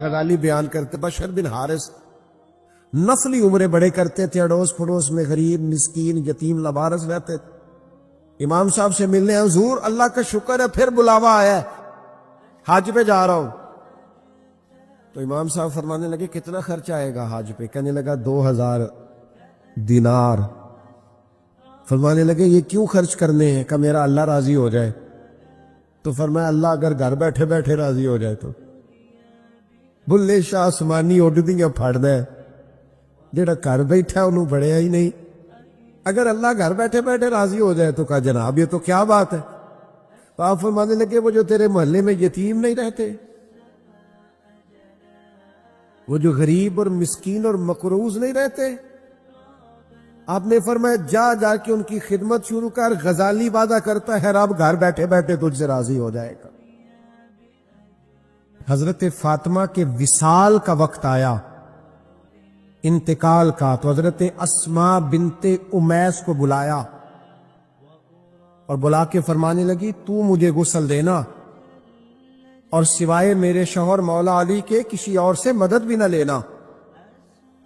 غزالی بیان کرتے بشر بن حارث نسلی عمریں بڑے کرتے تھے، اڑوس پڑوس میں غریب مسکین یتیم لبارس رہتے تھے۔ امام صاحب سے ملنے ہیں، حضور اللہ کا شکر ہے پھر بلاوا آیا ہے، حج پہ جا رہا ہوں۔ تو امام صاحب فرمانے لگے کتنا خرچ آئے گا حج پہ؟ کہنے لگا 2000 دینار۔ فرمانے لگے یہ کیوں خرچ کرنے ہیں؟ کہ میرا اللہ راضی ہو جائے۔ تو فرمایا اللہ اگر گھر بیٹھے بیٹھے راضی ہو جائے تو بلے شاہ آسمانی اڈدیاں پھڑدا ہے، جڑا گھر بیٹھا انہوں بڑھیا ہی نہیں۔ اگر اللہ گھر بیٹھے بیٹھے راضی ہو جائے تو کہا جناب یہ تو کیا بات ہے؟ تو آپ فرمانے لگے وہ جو تیرے محلے میں یتیم نہیں رہتے، وہ جو غریب اور مسکین اور مقروض نہیں رہتے، آپ نے فرمایا جا جا کے ان کی خدمت شروع کر۔ غزالی وعدہ کرتا ہے رب گھر بیٹھے بیٹھے تجھ سے راضی ہو جائے گا۔ حضرت فاطمہ کے وصال کا وقت آیا، انتقال کا، تو حضرت اسماء بنت امیس کو بلایا اور بلا کے فرمانے لگی تو مجھے غسل دینا اور سوائے میرے شوہر مولا علی کے کسی اور سے مدد بھی نہ لینا۔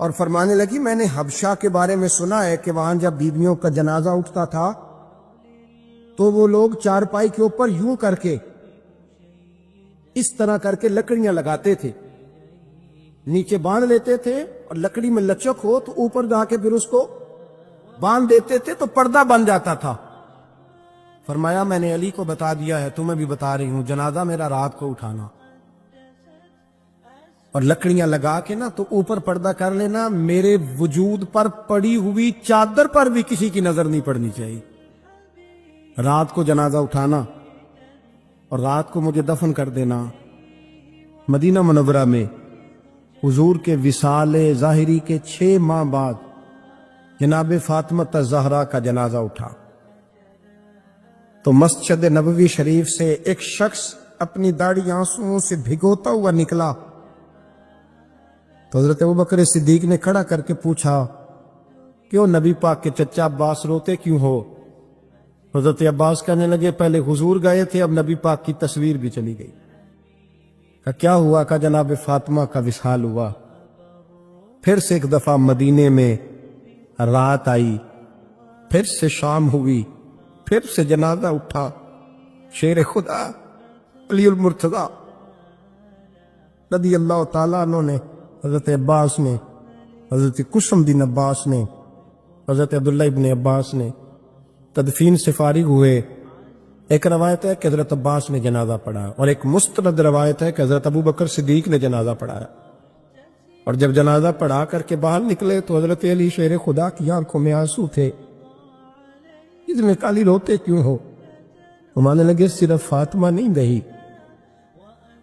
اور فرمانے لگی میں نے حبشہ کے بارے میں سنا ہے کہ وہاں جب بیویوں کا جنازہ اٹھتا تھا تو وہ لوگ چارپائی کے اوپر یوں کر کے اس طرح کر کے لکڑیاں لگاتے تھے، نیچے باندھ لیتے تھے اور لکڑی میں لچک ہو تو اوپر جا کے پھر اس کو باندھ دیتے تھے تو پردہ بن جاتا تھا۔ فرمایا میں نے علی کو بتا دیا ہے، تمہیں بھی بتا رہی ہوں، جنازہ میرا رات کو اٹھانا اور لکڑیاں لگا کے نا تو اوپر پردہ کر لینا، میرے وجود پر پڑی ہوئی چادر پر بھی کسی کی نظر نہیں پڑنی چاہیے۔ رات کو جنازہ اٹھانا اور رات کو مجھے دفن کر دینا۔ مدینہ منورہ میں حضور کے وصال ظاہری کے 6 ماہ بعد جناب فاطمہ الزہرا کا جنازہ اٹھا تو مسجد نبوی شریف سے ایک شخص اپنی داڑھی آنسوؤں سے بھگوتا ہوا نکلا تو حضرت ابوبکر صدیق نے کھڑا کر کے پوچھا کیوں نبی پاک کے چچا عباس روتے کیوں ہو؟ حضرت عباس کہنے لگے پہلے حضور گئے تھے، اب نبی پاک کی تصویر بھی چلی گئی۔ کہ کیا ہوا؟ کہ جناب فاطمہ کا وصال ہوا۔ پھر سے ایک دفعہ مدینے میں رات آئی، پھر سے شام ہوئی، پھر سے جنازہ اٹھا۔ شیر خدا علی المرتضی رضی اللہ تعالیٰ عنہ نے، حضرت عباس نے، حضرت قسم بن عباس نے، حضرت عبداللہ ابن عباس نے تدفین سے فارغ ہوئے۔ ایک روایت ہے کہ حضرت عباس نے جنازہ پڑھا اور ایک مستند روایت ہے کہ حضرت ابوبکر صدیق نے جنازہ پڑھایا، اور جب جنازہ پڑھا کر کے باہر نکلے تو حضرت علی شیر خدا کی آنکھوں میں آنسو تھے۔ اس میں کالی روتے کیوں ہو؟ فرمانے لگے صرف فاطمہ نہیں رہی،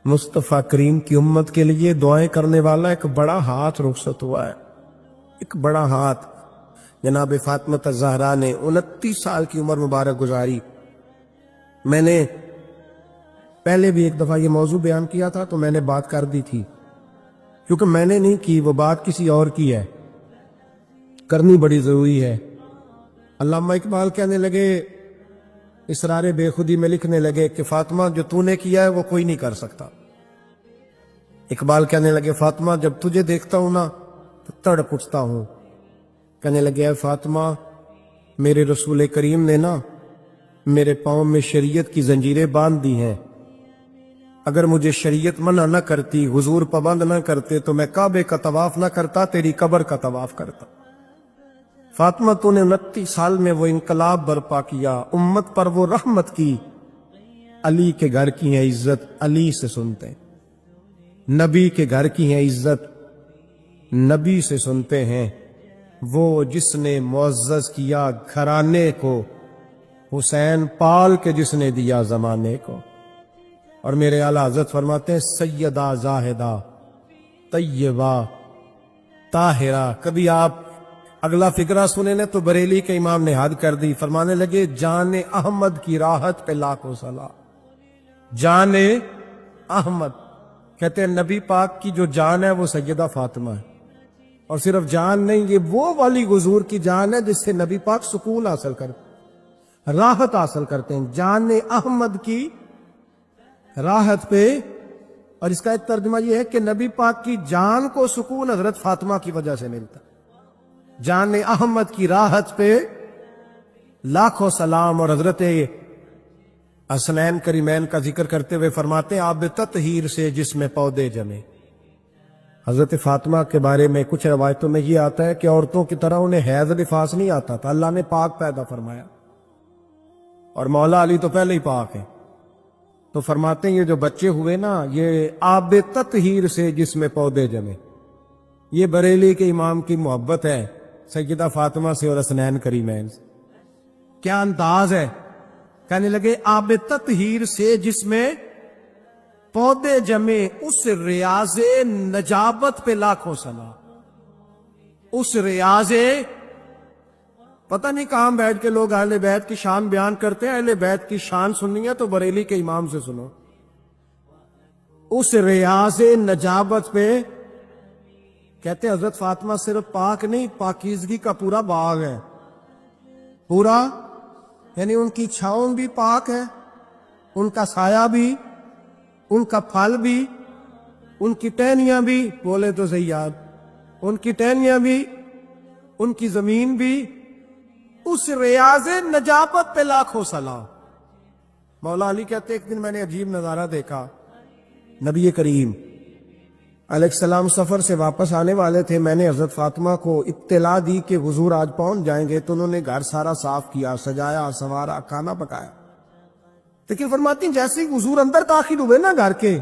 مصطفیٰ کریم کی امت کے لیے دعائیں کرنے والا ایک بڑا ہاتھ رخصت ہوا ہے، ایک بڑا ہاتھ۔ جناب فاطمہ الزہرا نے 29 سال کی عمر مبارک گزاری۔ میں نے پہلے بھی ایک دفعہ یہ موضوع بیان کیا تھا تو میں نے بات کر دی تھی، کیونکہ میں نے نہیں کی، وہ بات کسی اور کی ہے، کرنی بڑی ضروری ہے۔ علامہ اقبال کہنے لگے، اسرار بے خودی میں لکھنے لگے کہ فاطمہ جو تو نے کیا ہے وہ کوئی نہیں کر سکتا۔ اقبال کہنے لگے فاطمہ جب تجھے دیکھتا ہوں نا تو تڑپ اٹھتا ہوں۔ کہنے لگے اے فاطمہ میرے رسول کریم نے نا میرے پاؤں میں شریعت کی زنجیریں باندھ دی ہیں، اگر مجھے شریعت منع نہ کرتی، حضور پابند نہ کرتے تو میں کعبے کا طواف نہ کرتا، تیری قبر کا طواف کرتا۔ فاطمہ تو نے 29 سال میں وہ انقلاب برپا کیا، امت پر وہ رحمت کی۔ علی کے گھر کی ہے عزت، علی سے سنتے ہیں، نبی کے گھر کی ہے عزت، نبی سے سنتے ہیں۔ وہ جس نے معزز کیا گھرانے کو، حسین پال کے جس نے دیا زمانے کو۔ اور میرے اعلیٰ حضرت فرماتے ہیں سیدہ زاہدہ طیبہ طاہرہ۔ کبھی آپ اگلا فقرہ سنیں نا تو بریلی کے امام نے حد کر دی، فرمانے لگے جان احمد کی راحت پہ لاکھوں صلاح۔ جان احمد کہتے ہیں نبی پاک کی جو جان ہے وہ سیدہ فاطمہ ہے، اور صرف جان نہیں، یہ وہ والی حضور کی جان ہے جس سے نبی پاک سکون حاصل کرتے، راحت حاصل کرتے ہیں۔ جان احمد کی راحت پہ اور اس کا ایک ترجمہ یہ ہے کہ نبی پاک کی جان کو سکون حضرت فاطمہ کی وجہ سے ملتا. جان احمد کی راحت پہ لاکھوں سلام. اور حضرت حسنین کریمین کا ذکر کرتے ہوئے فرماتے ہیں آب تطہیر سے جس میں پودے جمے. حضرت فاطمہ کے بارے میں کچھ روایتوں میں یہ آتا ہے کہ عورتوں کی طرح انہیں حیض نفاس نہیں آتا تھا, اللہ نے پاک پیدا فرمایا, اور مولا علی تو پہلے ہی پاک ہے. تو فرماتے ہیں یہ جو بچے ہوئے نا یہ آب تطہیر سے جس میں پودے جمے. یہ بریلی کے امام کی محبت ہے سیدہ فاطمہ سے اور حسنین کریمین سے. کیا انداز ہے, کہنے لگے آب تطہیر سے جس میں پودے جمے, اس ریاض نجابت پہ لاکھوں سلام. اس ریاض, پتہ نہیں کہاں بیٹھ کے لوگ اہل بیت کی شان بیان کرتے ہیں, اہل بیت کی شان سننی ہے تو بریلی کے امام سے سنو. اس ریاض نجابت پہ کہتے ہیں حضرت فاطمہ صرف پاک نہیں, پاکیزگی کا پورا باغ ہے, پورا. یعنی ان کی چھاؤں بھی پاک ہے, ان کا سایہ بھی, ان کا پھل بھی, ان کی ٹہنیاں بھی, بولے تو صحیح یاد, ان کی ٹہنیاں بھی, ان کی زمین بھی, اس ریاض نجابت پہ لاکھوں سلام. مولا علی کہتے ایک دن میں نے عجیب نظارہ دیکھا. نبی کریم علیہ السلام سفر سے واپس آنے والے تھے. میں نے حضرت فاطمہ کو اطلاع دی کہ حضور آج پہنچ جائیں گے, تو انہوں نے گھر سارا صاف کیا, سجایا, سنوارا, کھانا پکایا. لیکن فرماتی ہیں جیسے ہی حضور اندر داخل ہوئے نا گھر کے,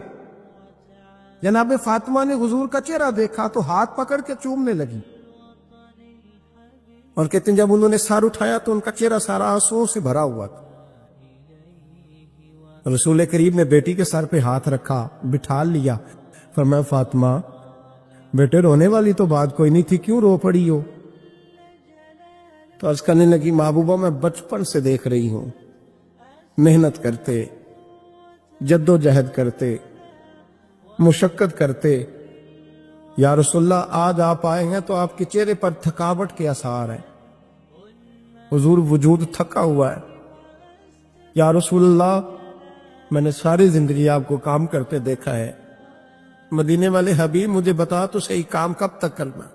جناب فاطمہ نے حضور کا چہرہ دیکھا تو ہاتھ پکڑ کے چومنے لگی. اور کہتے ہیں جب انہوں نے سر اٹھایا تو ان کا چہرہ سارا آنسوؤں سے بھرا ہوا تھا. رسول کریم نے بیٹی کے سر پہ ہاتھ رکھا, بٹھا لیا. فرمایا فاطمہ بیٹے رونے والی تو بات کوئی نہیں تھی, کیوں رو پڑی ہو؟ تو عرض کرنے لگی محبوبہ میں بچپن سے دیکھ رہی ہوں, محنت کرتے, جد و جہد کرتے, مشقت کرتے, یا رسول اللہ آج آپ آئے ہیں تو آپ کے چہرے پر تھکاوٹ کے آثار ہیں, حضور وجود تھکا ہوا ہے. یا رسول اللہ میں نے ساری زندگی آپ کو کام کرتے دیکھا ہے, مدینے والے حبیب مجھے بتا تو صحیح کام کب تک کرنا؟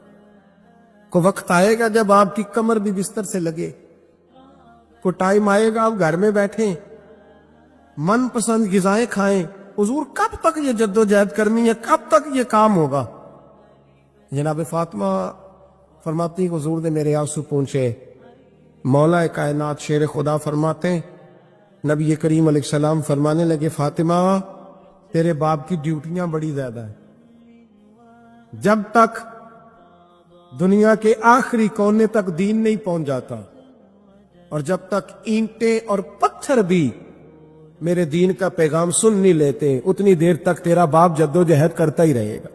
کو وقت آئے گا جب آپ کی کمر بھی بستر سے لگے, کو ٹائم آئے گا آپ گھر میں بیٹھیں, من پسند غذائیں کھائیں. حضور کب تک یہ جد و جہد کرنی ہے, کب تک یہ کام ہوگا؟ جناب فاطمہ فرماتی حضور نے میرے آنسو پونچھے. مولا کائنات شیر خدا فرماتے ہیں نبی کریم علیہ السلام فرمانے لگے فاطمہ تیرے باپ کی ڈیوٹیاں بڑی زیادہ ہیں. جب تک دنیا کے آخری کونے تک دین نہیں پہنچ جاتا, اور جب تک اینٹیں اور پتھر بھی میرے دین کا پیغام سن نہیں لیتے, اتنی دیر تک تیرا باپ جد و جہد کرتا ہی رہے گا.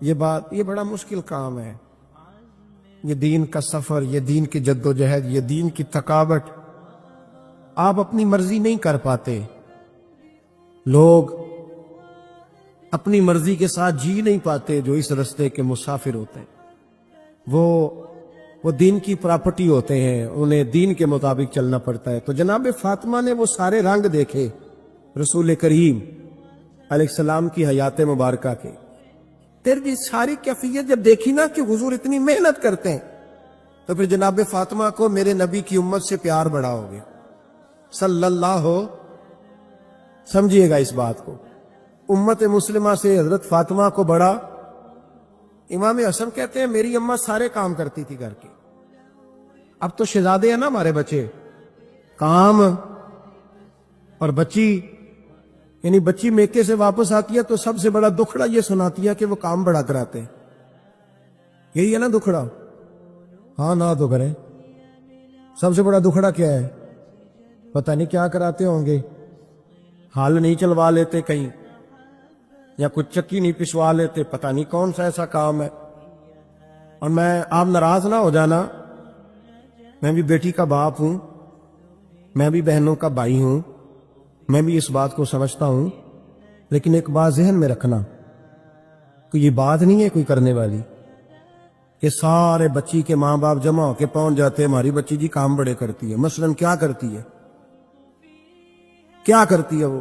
یہ بڑا مشکل کام ہے, یہ دین کا سفر, یہ دین کی جد و جہد, یہ دین کی تھکاوٹ. آپ اپنی مرضی نہیں کر پاتے, لوگ اپنی مرضی کے ساتھ جی نہیں پاتے جو اس رستے کے مسافر ہوتے ہیں. وہ دین کی پراپرٹی ہوتے ہیں, انہیں دین کے مطابق چلنا پڑتا ہے. تو جناب فاطمہ نے وہ سارے رنگ دیکھے رسول کریم علیہ السلام کی حیات مبارکہ کے. تیری ساری کیفیت جب دیکھی نا کہ حضور اتنی محنت کرتے ہیں, تو پھر جناب فاطمہ کو میرے نبی کی امت سے پیار بڑا ہو گیا صلی اللہ. سمجھیے گا اس بات کو, امت مسلمہ سے حضرت فاطمہ کو بڑا. امام حسن کہتے ہیں میری اماں سارے کام کرتی تھی گھر کے. اب تو شہزادے ہیں نا ہمارے بچے, کام. اور بچی یعنی بچی میکے سے واپس آتی ہے تو سب سے بڑا دکھڑا یہ سناتی ہے کہ وہ کام بڑا کراتے ہیں. یہی ہے نا دکھڑا؟ ہاں نہ تو کریں. سب سے بڑا دکھڑا کیا ہے؟ پتہ نہیں کیا کراتے ہوں گے, ہال نہیں چلوا لیتے کہیں, یا کچھ چکی نہیں پسوا لیتے, پتہ نہیں کون سا ایسا کام ہے. اور آپ ناراض نہ ہو جانا, میں بھی بیٹی کا باپ ہوں, میں بھی بہنوں کا بھائی ہوں, میں بھی اس بات کو سمجھتا ہوں, لیکن ایک بات ذہن میں رکھنا کہ یہ بات نہیں ہے کوئی کرنے والی کہ سارے بچی کے ماں باپ جمع ہو کے پہنچ جاتے ہیں ہماری بچی جی کام بڑے کرتی ہے. مثلاً کیا کرتی ہے؟ کیا کرتی ہے وہ؟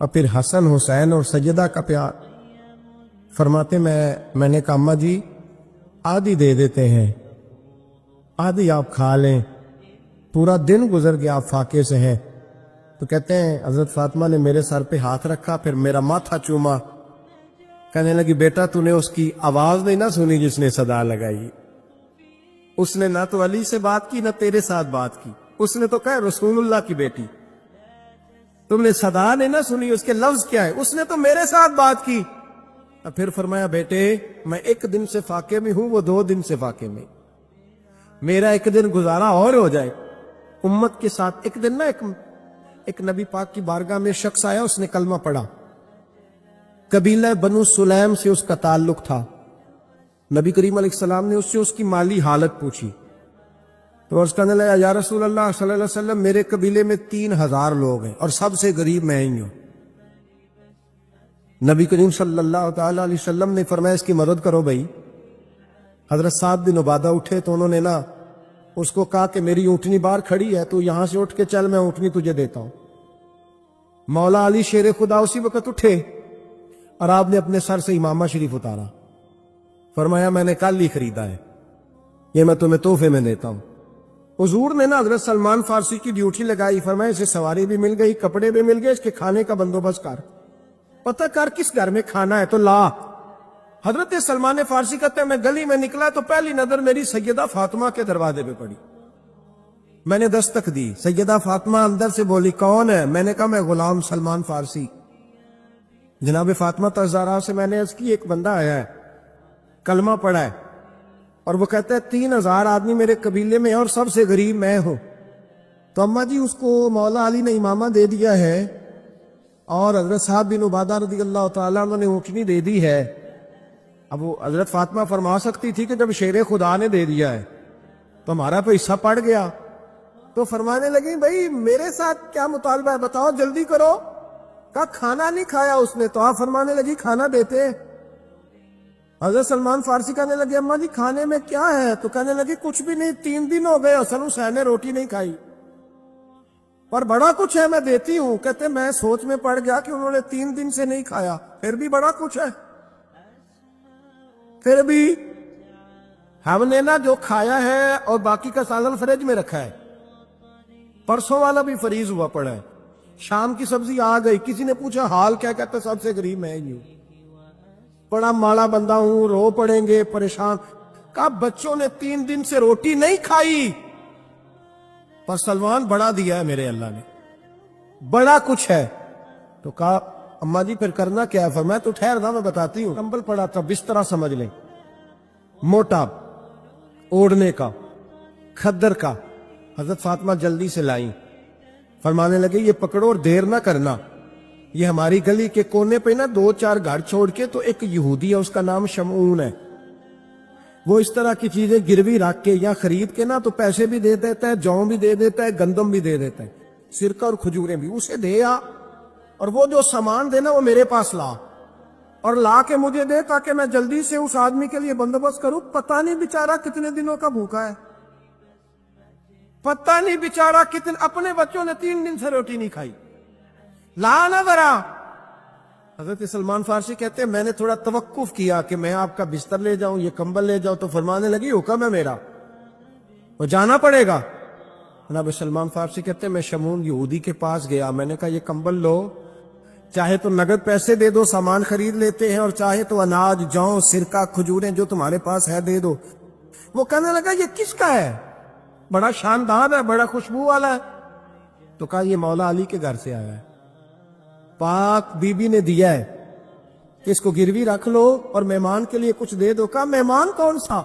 اور پھر حسن حسین اور سیدہ کا پیار. فرماتے میں نے کہا اماں جی آدھی دے دیتے ہیں، آدھی آپ کھا لیں، پورا دن گزر گیا آپ فاقے سے ہیں. تو کہتے ہیں حضرت فاطمہ نے میرے سر پہ ہاتھ رکھا، پھر میرا ماتھا چوما، کہنے لگی بیٹا تو نے اس کی آواز نہیں نہ سنی جس نے صدا لگائی. اس نے نہ تو علی سے بات کی نہ تیرے ساتھ بات کی، اس نے تو کہا رسول اللہ کی بیٹی. تم نے صدا نہیں نہ سنی، اس کے لفظ کیا ہے، اس نے تو میرے ساتھ بات کی. پھر فرمایا بیٹے میں ایک دن سے فاقے میں ہوں، وہ 2 دن سے فاقے میں، میرا ایک دن گزارا اور ہو جائے امت کے ساتھ. ایک دن نا ایک نبی پاک کی بارگاہ میں شخص آیا، اس نے کلمہ پڑھا، قبیلہ بنو سلیم سے اس کا تعلق تھا. نبی کریم علیہ السلام نے اس سے اس کی مالی حالت پوچھی تو اس کہنے لگا یا رسول اللہ صلی اللہ علیہ وسلم میرے قبیلے میں 3000 لوگ ہیں اور سب سے غریب میں ہی ہوں. نبی کریم صلی اللہ تعالی علیہ وسلم نے فرمایا اس کی مدد کرو بھائی. حضرت سعد بن عبادہ اٹھے تو انہوں نے نا اس کو کہا کہ میری اونٹنی باہر کھڑی ہے، تو یہاں سے اٹھ کے چل، میں اونٹنی تجھے دیتا ہوں. مولا علی شیر خدا اسی وقت اٹھے اور آپ نے اپنے سر سے امامہ شریف اتارا، فرمایا میں نے کل ہی خریدا ہے، یہ میں تمہیں تحفے میں دیتا ہوں. حضور نے نا حضرت سلمان فارسی کی ڈیوٹی لگائی، فرمایا اسے سواری بھی مل گئی، کپڑے بھی مل گئے، اس کے کھانے کا بندوبست کر، پتہ کر کس گھر میں کھانا ہے تو لا. حضرت سلمان فارسی کہتے ہیں میں گلی میں نکلا تو پہلی نظر میری سیدہ فاطمہ کے دروازے پہ پڑی. میں نے دستک دی، سیدہ فاطمہ اندر سے بولی کون ہے؟ میں نے کہا میں غلام سلمان فارسی. جناب فاطمہ الزہرا سے میں نے عرض کی ایک بندہ آیا ہے، کلمہ پڑھا ہے، اور وہ کہتا ہے 3000 آدمی میرے قبیلے میں اور سب سے غریب میں ہوں. تو اماں جی اس کو مولا علی نے امامہ دے دیا ہے اور حضرت صاحب بن عبادہ رضی اللہ تعالیٰ عنہ نے اونٹنی دے دی ہے. اب وہ حضرت فاطمہ فرما سکتی تھی کہ جب شیر خدا نے دے دیا ہے تو ہمارا تو حصہ پڑ گیا. تو فرمانے لگی بھائی میرے ساتھ کیا مطالبہ ہے بتاؤ جلدی کرو. کہا کھانا نہیں کھایا اس نے. تو آپ فرمانے لگی کھانا دیتے. حضرت سلمان فارسی کہنے لگے اماں جی کھانے میں کیا ہے؟ تو کہنے لگی کچھ بھی نہیں، 3 دن ہو گئے حسن حسین نے روٹی نہیں کھائی، پر بڑا کچھ ہے میں دیتی ہوں. کہتے میں سوچ میں پڑ گیا کہ انہوں نے 3 دن سے نہیں کھایا، پھر بھی بڑا کچھ ہے. پھر بھی ہم نے نا جو کھایا ہے اور باقی کا سالن فریج میں رکھا ہے، پرسوں والا بھی فریز ہوا پڑا ہے، شام کی سبزی آ گئی. کسی نے پوچھا حال کیا؟ کہتے سب سے غریب میں ہی ہوں، بڑا ماڑا بندہ ہوں، رو پڑیں گے، پریشان. کہا بچوں نے 3 دن سے روٹی نہیں کھائی، پر سلمان بڑا دیا ہے میرے اللہ نے، بڑا کچھ ہے. تو کہا اماں جی پھر کرنا کیا ہے؟ فرمایا تو ٹھہر نا میں بتاتی ہوں. کمبل پڑا تھا، بسترا سمجھ لیں، موٹا اوڑھنے کا، کھدر کا. حضرت فاطمہ جلدی سے لائیں، فرمانے لگے یہ پکڑو اور دیر نہ کرنا. یہ ہماری گلی کے کونے پہ نا 2-4 گھر چھوڑ کے تو ایک یہودی ہے، اس کا نام شمعون ہے، وہ اس طرح کی چیزیں گروی رکھ کے یا خرید کے نا تو پیسے بھی دے دیتا ہے، جوں بھی دے دیتا ہے، گندم بھی دے دیتا ہے، سرکہ اور کھجوریں بھی. اسے دے آ اور وہ جو سامان دینا وہ میرے پاس لا اور لا کے مجھے دے تاکہ میں جلدی سے اس آدمی کے لیے بندوبست کروں. پتہ نہیں بیچارہ کتنے دنوں کا بھوکا ہے، پتہ نہیں بیچارہ کتنے، اپنے بچوں نے 3 دن سے روٹی نہیں کھائی، لا نہ ذرا. حضرت سلمان فارسی کہتے ہیں میں نے تھوڑا توقف کیا کہ میں آپ کا بستر لے جاؤں، یہ کمبل لے جاؤں. تو فرمانے لگی حکم ہے میرا، وہ جانا پڑے گا. جناب سلمان فارسی کہتے ہیں میں شمعون یہودی کے پاس گیا، میں نے کہا یہ کمبل لو، چاہے تو نقد پیسے دے دو، سامان خرید لیتے ہیں، اور چاہے تو اناج، جوں، سرکہ، کھجوریں جو تمہارے پاس ہے دے دو. وہ کہنے لگا یہ کس کا ہے؟ بڑا شاندار ہے، بڑا خوشبو والا ہے. تو کہا یہ مولا علی کے گھر سے آیا ہے، پاک بی بی نے دیا ہے کہ اس کو گروی رکھ لو اور مہمان کے لیے کچھ دے دو. کہا مہمان کون سا؟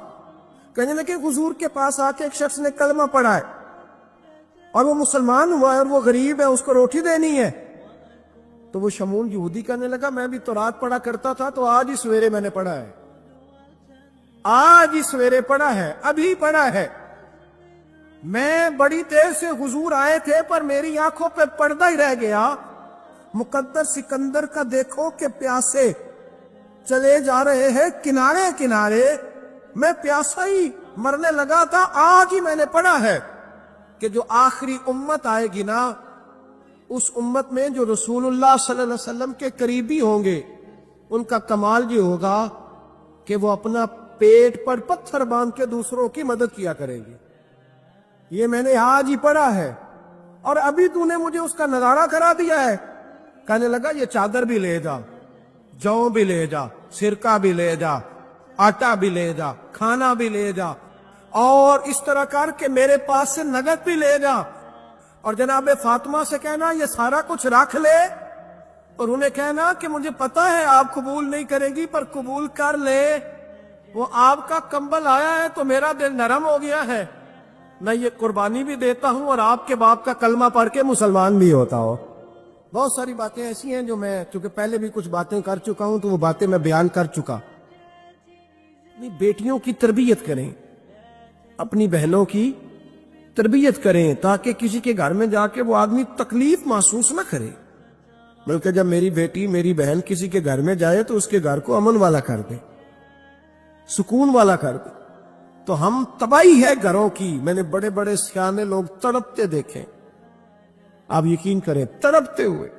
کہنے لگے حضور کے پاس آ کے ایک شخص نے کلمہ پڑھا ہے اور وہ مسلمان ہوا ہے اور وہ غریب ہے، اس کو روٹی دینی ہے. تو وہ شمعون یہودی کہنے لگا میں بھی تو رات پڑھا کرتا تھا، تو آج ہی سویرے میں نے پڑھا ہے، آج ہی سویرے پڑھا ہے، ابھی پڑھا ہے. میں بڑی دیر سے حضور آئے تھے پر میری آنکھوں پہ پردہ ہی رہ گیا. مقدر سکندر کا دیکھو کہ پیاسے چلے جا رہے ہیں کنارے کنارے، میں پیاسا ہی مرنے لگا تھا، آج ہی میں نے پڑھا ہے کہ جو آخری امت آئے گی نا اس امت میں جو رسول اللہ صلی اللہ علیہ وسلم کے قریبی ہوں گے ان کا کمال یہ ہوگا کہ وہ اپنا پیٹ پر پتھر باندھ کے دوسروں کی مدد کیا کریں گے. یہ میں نے آج ہی پڑھا ہے اور ابھی تو نے مجھے اس کا نظارہ کرا دیا ہے. کہنے لگا یہ چادر بھی لے جا, جو بھی لے جا, سرکہ بھی لے جا, آٹا بھی لے جا, کھانا بھی لے جا, اور اس طرح کر کے میرے پاس سے نقد بھی لے جا, اور جناب فاطمہ سے کہنا یہ سارا کچھ رکھ لے, اور انہیں کہنا کہ مجھے پتا ہے آپ قبول نہیں کریں گی پر قبول کر لے, وہ آپ کا کمبل آیا ہے تو میرا دل نرم ہو گیا ہے, میں یہ قربانی بھی دیتا ہوں اور آپ کے باپ کا کلمہ پڑھ کے مسلمان بھی ہوتا ہو. بہت ساری باتیں ایسی ہیں جو میں چونکہ پہلے بھی کچھ باتیں کر چکا ہوں تو وہ باتیں میں بیان کر چکا. اپنی بیٹیوں کی تربیت کریں, اپنی بہنوں کی تربیت کریں تاکہ کسی کے گھر میں جا کے وہ آدمی تکلیف محسوس نہ کرے, بلکہ جب میری بیٹی میری بہن کسی کے گھر میں جائے تو اس کے گھر کو امن والا کر دے, سکون والا کر دے. تو ہم تباہی ہے گھروں کی, میں نے بڑے بڑے سیانے لوگ تڑپتے دیکھے, آپ یقین کریں تڑپتے ہوئے,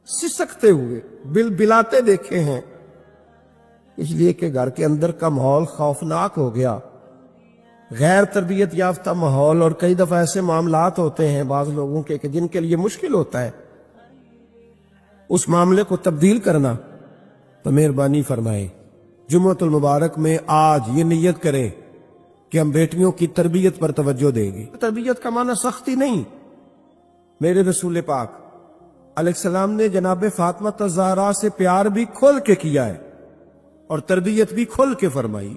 سسکتے ہوئے, بلاتے دیکھے ہیں, اس لیے کہ گھر کے اندر کا ماحول خوفناک ہو گیا, غیر تربیت یافتہ ماحول. اور کئی دفعہ ایسے معاملات ہوتے ہیں بعض لوگوں کے کہ جن کے لیے مشکل ہوتا ہے اس معاملے کو تبدیل کرنا. تو مہربانی فرمائیں جمعۃ المبارک میں آج یہ نیت کریں کہ ہم بیٹیوں کی تربیت پر توجہ دیں گے. تربیت کا معنی سختی نہیں. میرے رسول پاک علیہ السلام نے جناب فاطمہ الزہرا سے پیار بھی کھول کے کیا ہے اور تربیت بھی کھول کے فرمائی.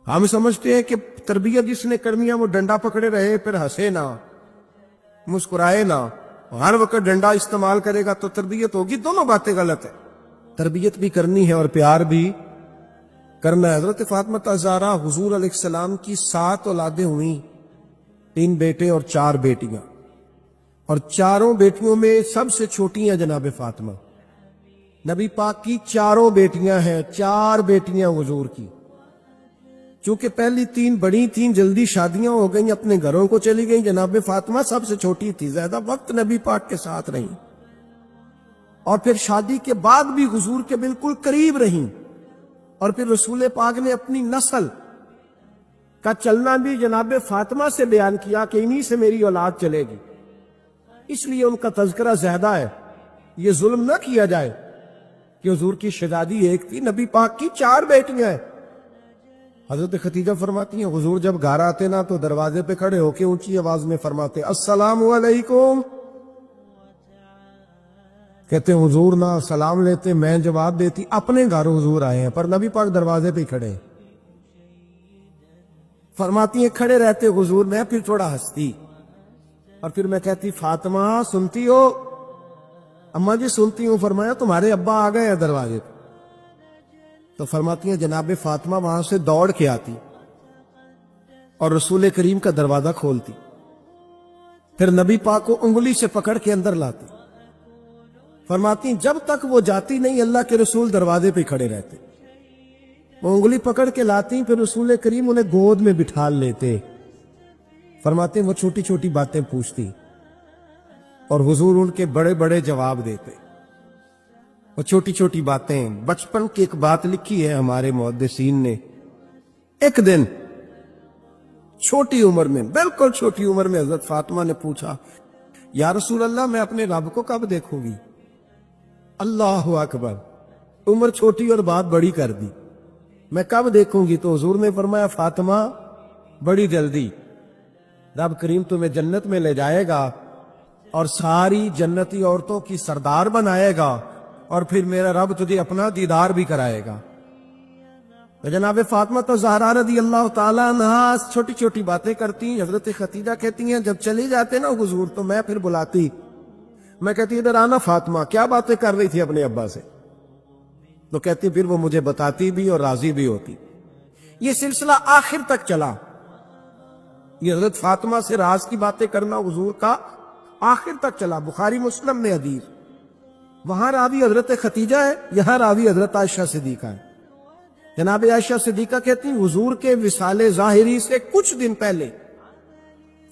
ہم سمجھتے ہیں کہ تربیت جس نے کرنی ہے وہ ڈنڈا پکڑے رہے, پھر ہنسے نہ, مسکرائے نہ, ہر وقت ڈنڈا استعمال کرے گا تو تربیت ہوگی. دونوں باتیں غلط ہیں. تربیت بھی کرنی ہے اور پیار بھی کرنا ہے. حضرت فاطمہ الزہرا حضور علیہ السلام کی 7 اولادیں ہوئیں, 3 بیٹے اور 4 بیٹیاں, اور چاروں بیٹیوں میں سب سے چھوٹی ہیں جناب فاطمہ. نبی پاک کی 4 بیٹیاں ہیں, 4 بیٹیاں حضور کی. چونکہ پہلی 3 بڑی تھیں, جلدی شادیاں ہو گئیں, اپنے گھروں کو چلی گئیں. جناب فاطمہ سب سے چھوٹی تھی, زیادہ وقت نبی پاک کے ساتھ رہیں, اور پھر شادی کے بعد بھی حضور کے بالکل قریب رہیں. اور پھر رسول پاک نے اپنی نسل کا چلنا بھی جناب فاطمہ سے بیان کیا کہ انہی سے میری اولاد چلے گی. اس لیے ان کا تذکرہ زیادہ ہے. یہ ظلم نہ کیا جائے کہ حضور کی شہزادی ایک تھی, نبی پاک کی 4 بیٹیاں ہیں. حضرت خدیجہ فرماتی ہیں حضور جب گھر آتے نا تو دروازے پہ کھڑے ہو کے اونچی آواز میں فرماتے السلام علیکم. کہتے ہیں حضور نہ سلام لیتے, میں جواب دیتی اپنے گھر حضور آئے ہیں, پر نبی پاک دروازے پہ کھڑے. فرماتی ہیں کھڑے رہتے حضور, میں پھر تھوڑا ہنستی اور پھر میں کہتی فاطمہ سنتی ہو؟ اماں جی سنتی ہوں. فرمایا تمہارے ابا آ گئے ہیں دروازے پہ. تو فرماتی ہیں جناب فاطمہ وہاں سے دوڑ کے آتی اور رسول کریم کا دروازہ کھولتی, پھر نبی پاک کو انگلی سے پکڑ کے اندر لاتی. فرماتی جب تک وہ جاتی نہیں اللہ کے رسول دروازے پہ کھڑے رہتے. وہ انگلی پکڑ کے لاتی, پھر رسول کریم انہیں گود میں بٹھا لیتے. فرماتے وہ چھوٹی چھوٹی باتیں پوچھتی اور حضور ان کے بڑے بڑے جواب دیتے. وہ چھوٹی چھوٹی باتیں, بچپن کی ایک بات لکھی ہے ہمارے محدثین نے. ایک دن چھوٹی عمر میں, بالکل چھوٹی عمر میں, حضرت فاطمہ نے پوچھا یا رسول اللہ میں اپنے رب کو کب دیکھوں گی؟ اللہ اکبر, عمر چھوٹی اور بات بڑی کر دی. میں کب دیکھوں گی؟ تو حضور نے فرمایا فاطمہ بڑی جلدی. رب کریم تمہیں جنت میں لے جائے گا اور ساری جنتی عورتوں کی سردار بنائے گا, اور پھر میرا رب تجھے اپنا دیدار بھی کرائے گا. تو جناب فاطمہ الزہرا رضی اللہ تعالیٰ عنہا چھوٹی چھوٹی باتیں کرتی. حضرت خدیجہ کہتی ہیں جب چلی جاتے نا حضور تو میں پھر بلاتی, میں کہتی ادھر آنا فاطمہ, کیا باتیں کر رہی تھی اپنے ابا سے؟ تو کہتی پھر وہ مجھے بتاتی بھی اور راضی بھی ہوتی. یہ سلسلہ آخر تک چلا. یہ حضرت فاطمہ سے راز کی باتیں کرنا حضور کا آخر تک چلا. بخاری مسلم میں حدیث, وہاں راوی حضرت خدیجہ ہے, یہاں راوی حضرت عائشہ صدیقہ ہے. جناب عائشہ صدیقہ کہتی حضور کے وصال ظاہری سے کچھ دن پہلے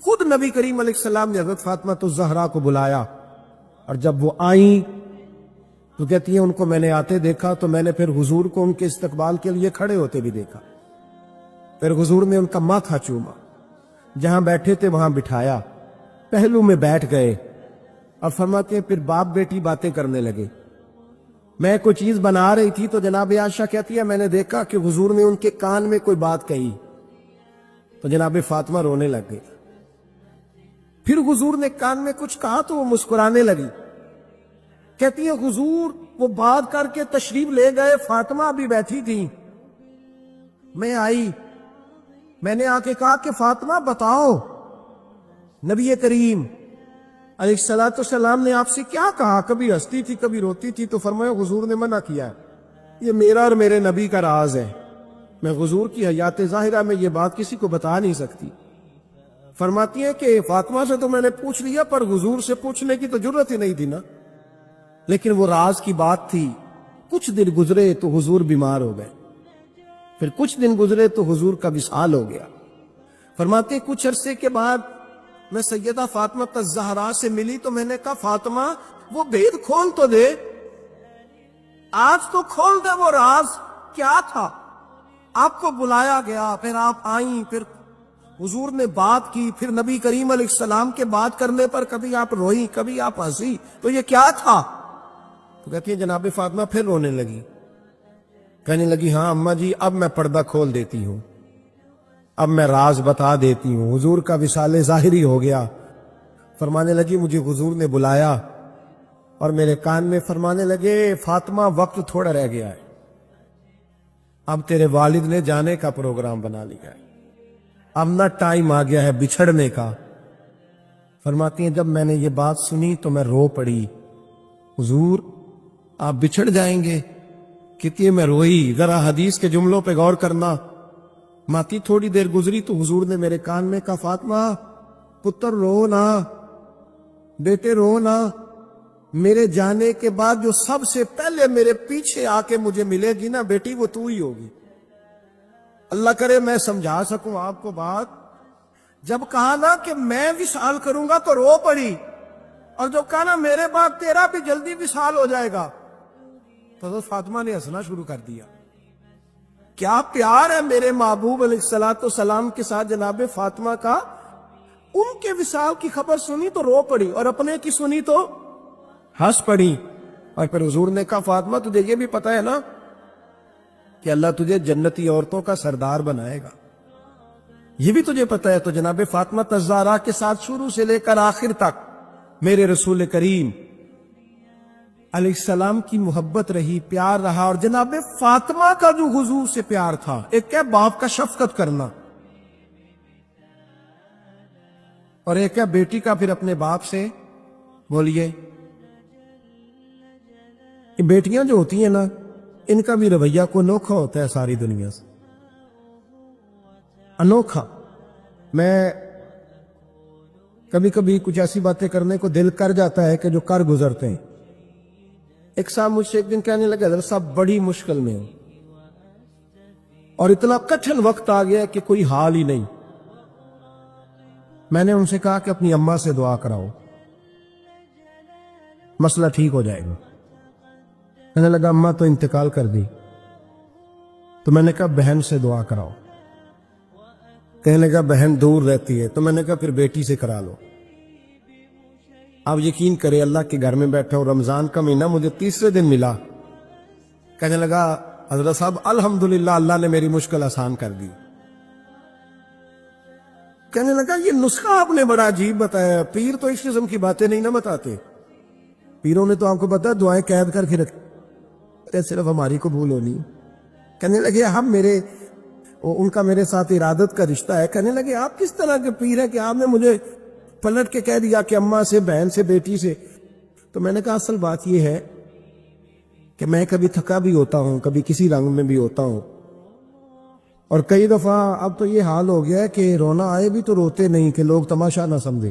خود نبی کریم علیہ السلام نے حضرت فاطمہ الزہرا کو بلایا، اور جب وہ آئیں تو کہتی ہیں ان کو میں نے آتے دیکھا تو میں نے پھر حضور کو ان کے استقبال کے لیے کھڑے ہوتے بھی دیکھا، پھر حضور نے ان کا ماتھا چوما، جہاں بیٹھے تھے وہاں بٹھایا، پہلو میں بیٹھ گئے، اور فرماتے ہیں پھر باپ بیٹی باتیں کرنے لگے۔ میں کوئی چیز بنا رہی تھی تو جناب عائشہ کہتی ہے میں نے دیکھا کہ حضور نے ان کے کان میں کوئی بات کہی تو جناب فاطمہ رونے لگ گئی۔ پھر حضور نے کان میں کچھ کہا تو وہ مسکرانے لگی۔ کہتی ہے حضور وہ بات کر کے تشریف لے گئے، فاطمہ ابھی بیٹھی تھی، میں آئی، میں نے آ کے کہا کہ فاطمہ بتاؤ نبی کریم علیہ السلام نے آپ سے کیا کہا؟ کبھی ہنستی تھی کبھی روتی تھی، تو فرمایا حضور نے منع کیا ہے، یہ میرا اور میرے نبی کا راز ہے، میں حضور کی حیات ظاہرہ میں یہ بات کسی کو بتا نہیں سکتی۔ فرماتی ہیں کہ فاطمہ سے تو میں نے پوچھ لیا، پر حضور سے پوچھنے کی تو ضرورت ہی نہیں تھی نا، لیکن وہ راز کی بات تھی۔ کچھ دن گزرے تو حضور بیمار ہو گئے، پھر کچھ دن گزرے تو حضور کا وصال ہو گیا۔ فرماتے ہیں کچھ عرصے کے بعد میں سیدہ فاطمہ الزہرا سے ملی تو میں نے کہا فاطمہ وہ بھید کھول تو دے، آج تو کھول دے، وہ راز کیا تھا؟ آپ کو بلایا گیا، پھر آپ آئیں، پھر حضور نے بات کی، پھر نبی کریم علیہ السلام کے بات کرنے پر کبھی آپ روئی کبھی آپ ہنسی، تو یہ کیا تھا؟ تو کہتی ہے جناب فاطمہ پھر رونے لگی، کہنے لگی ہاں اماں جی اب میں پردہ کھول دیتی ہوں، اب میں راز بتا دیتی ہوں، حضور کا وصال ظاہری ہو گیا۔ فرمانے لگی مجھے حضور نے بلایا اور میرے کان میں فرمانے لگے فاطمہ وقت تھوڑا رہ گیا ہے، اب تیرے والد نے جانے کا پروگرام بنا لیا ہے، اب نہ ٹائم آ گیا ہے بچھڑنے کا۔ فرماتی ہیں جب میں نے یہ بات سنی تو میں رو پڑی، حضور آپ بچھڑ جائیں گے؟ کتنی میں روئی، ذرا حدیث کے جملوں پہ غور کرنا۔ ماتی تھوڑی دیر گزری تو حضور نے میرے کان میں کہا فاطمہ پتر رو نہ، بیٹے رو نہ، میرے جانے کے بعد جو سب سے پہلے میرے پیچھے آ کے مجھے ملے گی نا بیٹی وہ تو ہی ہوگی۔ اللہ کرے میں سمجھا سکوں آپ کو بات، جب کہا نا کہ میں وصال کروں گا تو رو پڑی، اور جب کہا نا میرے بعد تیرا بھی جلدی وصال ہو جائے گا تو حضرت فاطمہ نے ہنسنا شروع کر دیا۔ کیا پیار ہے میرے محبوب علیہ السلام کے ساتھ جناب فاطمہ کا۔ ان کے وصال کی خبر سنی تو رو پڑی، اور اپنے کی سنی تو ہنس پڑی۔ اور پھر حضور نے کہا فاطمہ تجھے یہ بھی پتا ہے نا کہ اللہ تجھے جنتی عورتوں کا سردار بنائے گا، یہ بھی تجھے پتا ہے؟ تو جناب فاطمہ الزہرا کے ساتھ شروع سے لے کر آخر تک میرے رسول کریم علیہ السلام کی محبت رہی، پیار رہا۔ اور جناب فاطمہ کا جو حضور سے پیار تھا، ایک ہے باپ کا شفقت کرنا، اور ایک ہے بیٹی کا پھر اپنے باپ سے بولیے۔ یہ بیٹیاں جو ہوتی ہیں نا ان کا بھی رویہ کو انوکھا ہوتا ہے ساری دنیا سے، انوکھا۔ میں کبھی کبھی کچھ ایسی باتیں کرنے کو دل کر جاتا ہے کہ جو کر گزرتے ہیں۔ ایک صاحب مجھ سے ایک دن کہنے لگے حضرت صاحب بڑی مشکل میں ہوں اور اتنا کٹھن وقت آ گیا کہ کوئی حال ہی نہیں۔ میں نے ان سے کہا کہ اپنی اماں سے دعا کراؤ، مسئلہ ٹھیک ہو جائے گا۔ کہنے لگا اماں تو انتقال کر دی۔ تو میں نے کہا بہن سے دعا کراؤ۔ کہنے لگا بہن دور رہتی ہے۔ تو میں نے کہا پھر بیٹی سے کرا لو۔ آپ یقین کرے اللہ کے گھر میں بیٹھا ہوں، رمضان کا مہینہ مجھے تیسرے دن ملا۔ کہنے لگا حضرت صاحب الحمدللہ اللہ نے میری مشکل آسان کر دی۔ کہنے لگا یہ نسخہ آپ نے بڑا عجیب بتایا، پیر تو اس قسم کی باتیں نہیں نہ بتاتے، پیروں نے تو آپ کو پتا دعائیں قید کر کے رکھتے، صرف ہماری قبول ہونی۔ کہنے لگے ہم ان کا میرے ساتھ ارادت کا رشتہ ہے۔ کہنے لگے آپ کس طرح کے پیر ہیں کہ آپ نے مجھے پلٹ کے کہہ دیا کہ اماں سے، بہن سے، بیٹی سے۔ تو میں نے کہا اصل بات یہ ہے کہ میں کبھی تھکا بھی ہوتا ہوں، کبھی کسی رنگ میں بھی ہوتا ہوں، اور کئی دفعہ اب تو یہ حال ہو گیا ہے کہ رونا آئے بھی تو روتے نہیں کہ لوگ تماشا نہ سمجھے۔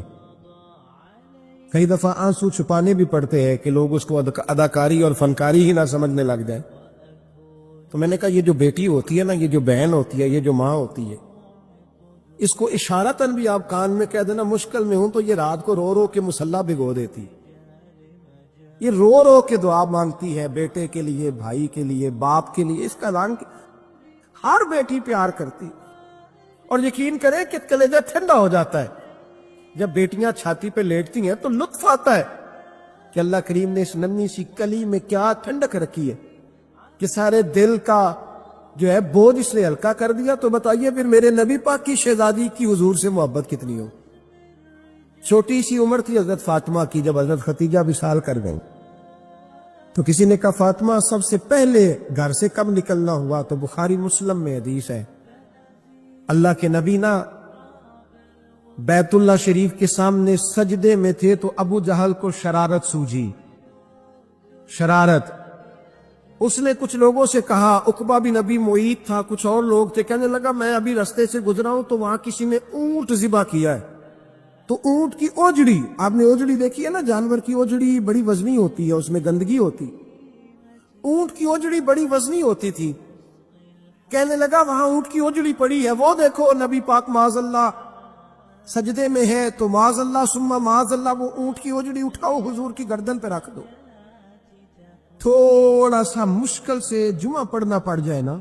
کئی دفعہ آنسو چھپانے بھی پڑتے ہیں کہ لوگ اس کو اداکاری اور فنکاری ہی نہ سمجھنے لگ جائیں۔ تو میں نے کہا یہ جو بیٹی ہوتی ہے نا، یہ جو بہن ہوتی ہے، یہ جو ماں ہوتی ہے، اس کو اشارتاً بھی آپ کان میں کہہ دینا مشکل میں ہوں تو یہ رات کو رو رو کے مصلی بھگو دیتی، یہ رو رو کے دعا مانگتی ہے بیٹے کے لیے، بھائی کے لیے، باپ کے لیے، اس کا اعلان ہر بیٹی پیار کرتی، اور یقین کریں کہ کلیجہ ٹھنڈا ہو جاتا ہے جب بیٹیاں چھاتی پہ لیٹتی ہیں تو لطف آتا ہے کہ اللہ کریم نے اس ننھی سی کلی میں کیا ٹھنڈک رکھی ہے کہ سارے دل کا جو ہے بوجھ اس نے ہلکا کر دیا۔ تو بتائیے پھر میرے نبی پاک کی شہزادی کی حضور سے محبت کتنی ہو۔ چھوٹی سی عمر تھی حضرت فاطمہ کی جب حضرت ختیجہ وصال کر گئیں، تو کسی نے کہا فاطمہ سب سے پہلے گھر سے کب نکلنا ہوا؟ تو بخاری مسلم میں حدیث ہے، اللہ کے نبی نا بیت اللہ شریف کے سامنے سجدے میں تھے تو ابو جہل کو شرارت سوجھی، شرارت۔ اس نے کچھ لوگوں سے کہا، عقبہ بن ابی معیط تھا، کچھ اور لوگ تھے، کہنے لگا میں ابھی رستے سے گزرا ہوں تو وہاں کسی نے اونٹ ذبح کیا ہے، تو اونٹ کی اوجڑی، آپ نے اوجڑی دیکھی ہے نا، جانور کی اوجڑی بڑی وزنی ہوتی ہے، اس میں گندگی ہوتی، اونٹ کی اوجڑی بڑی وزنی ہوتی تھی، کہنے لگا وہاں اونٹ کی اوجڑی پڑی ہے، وہ دیکھو نبی پاک معاذ اللہ سجدے میں ہے، تو معاذ اللہ ثم معاذ اللہ وہ اونٹ کی اوجڑی اٹھاؤ حضور کی گردن پہ رکھ دو۔ تھوڑا سا مشکل سے جمعہ پڑھنا پڑ جائے نا،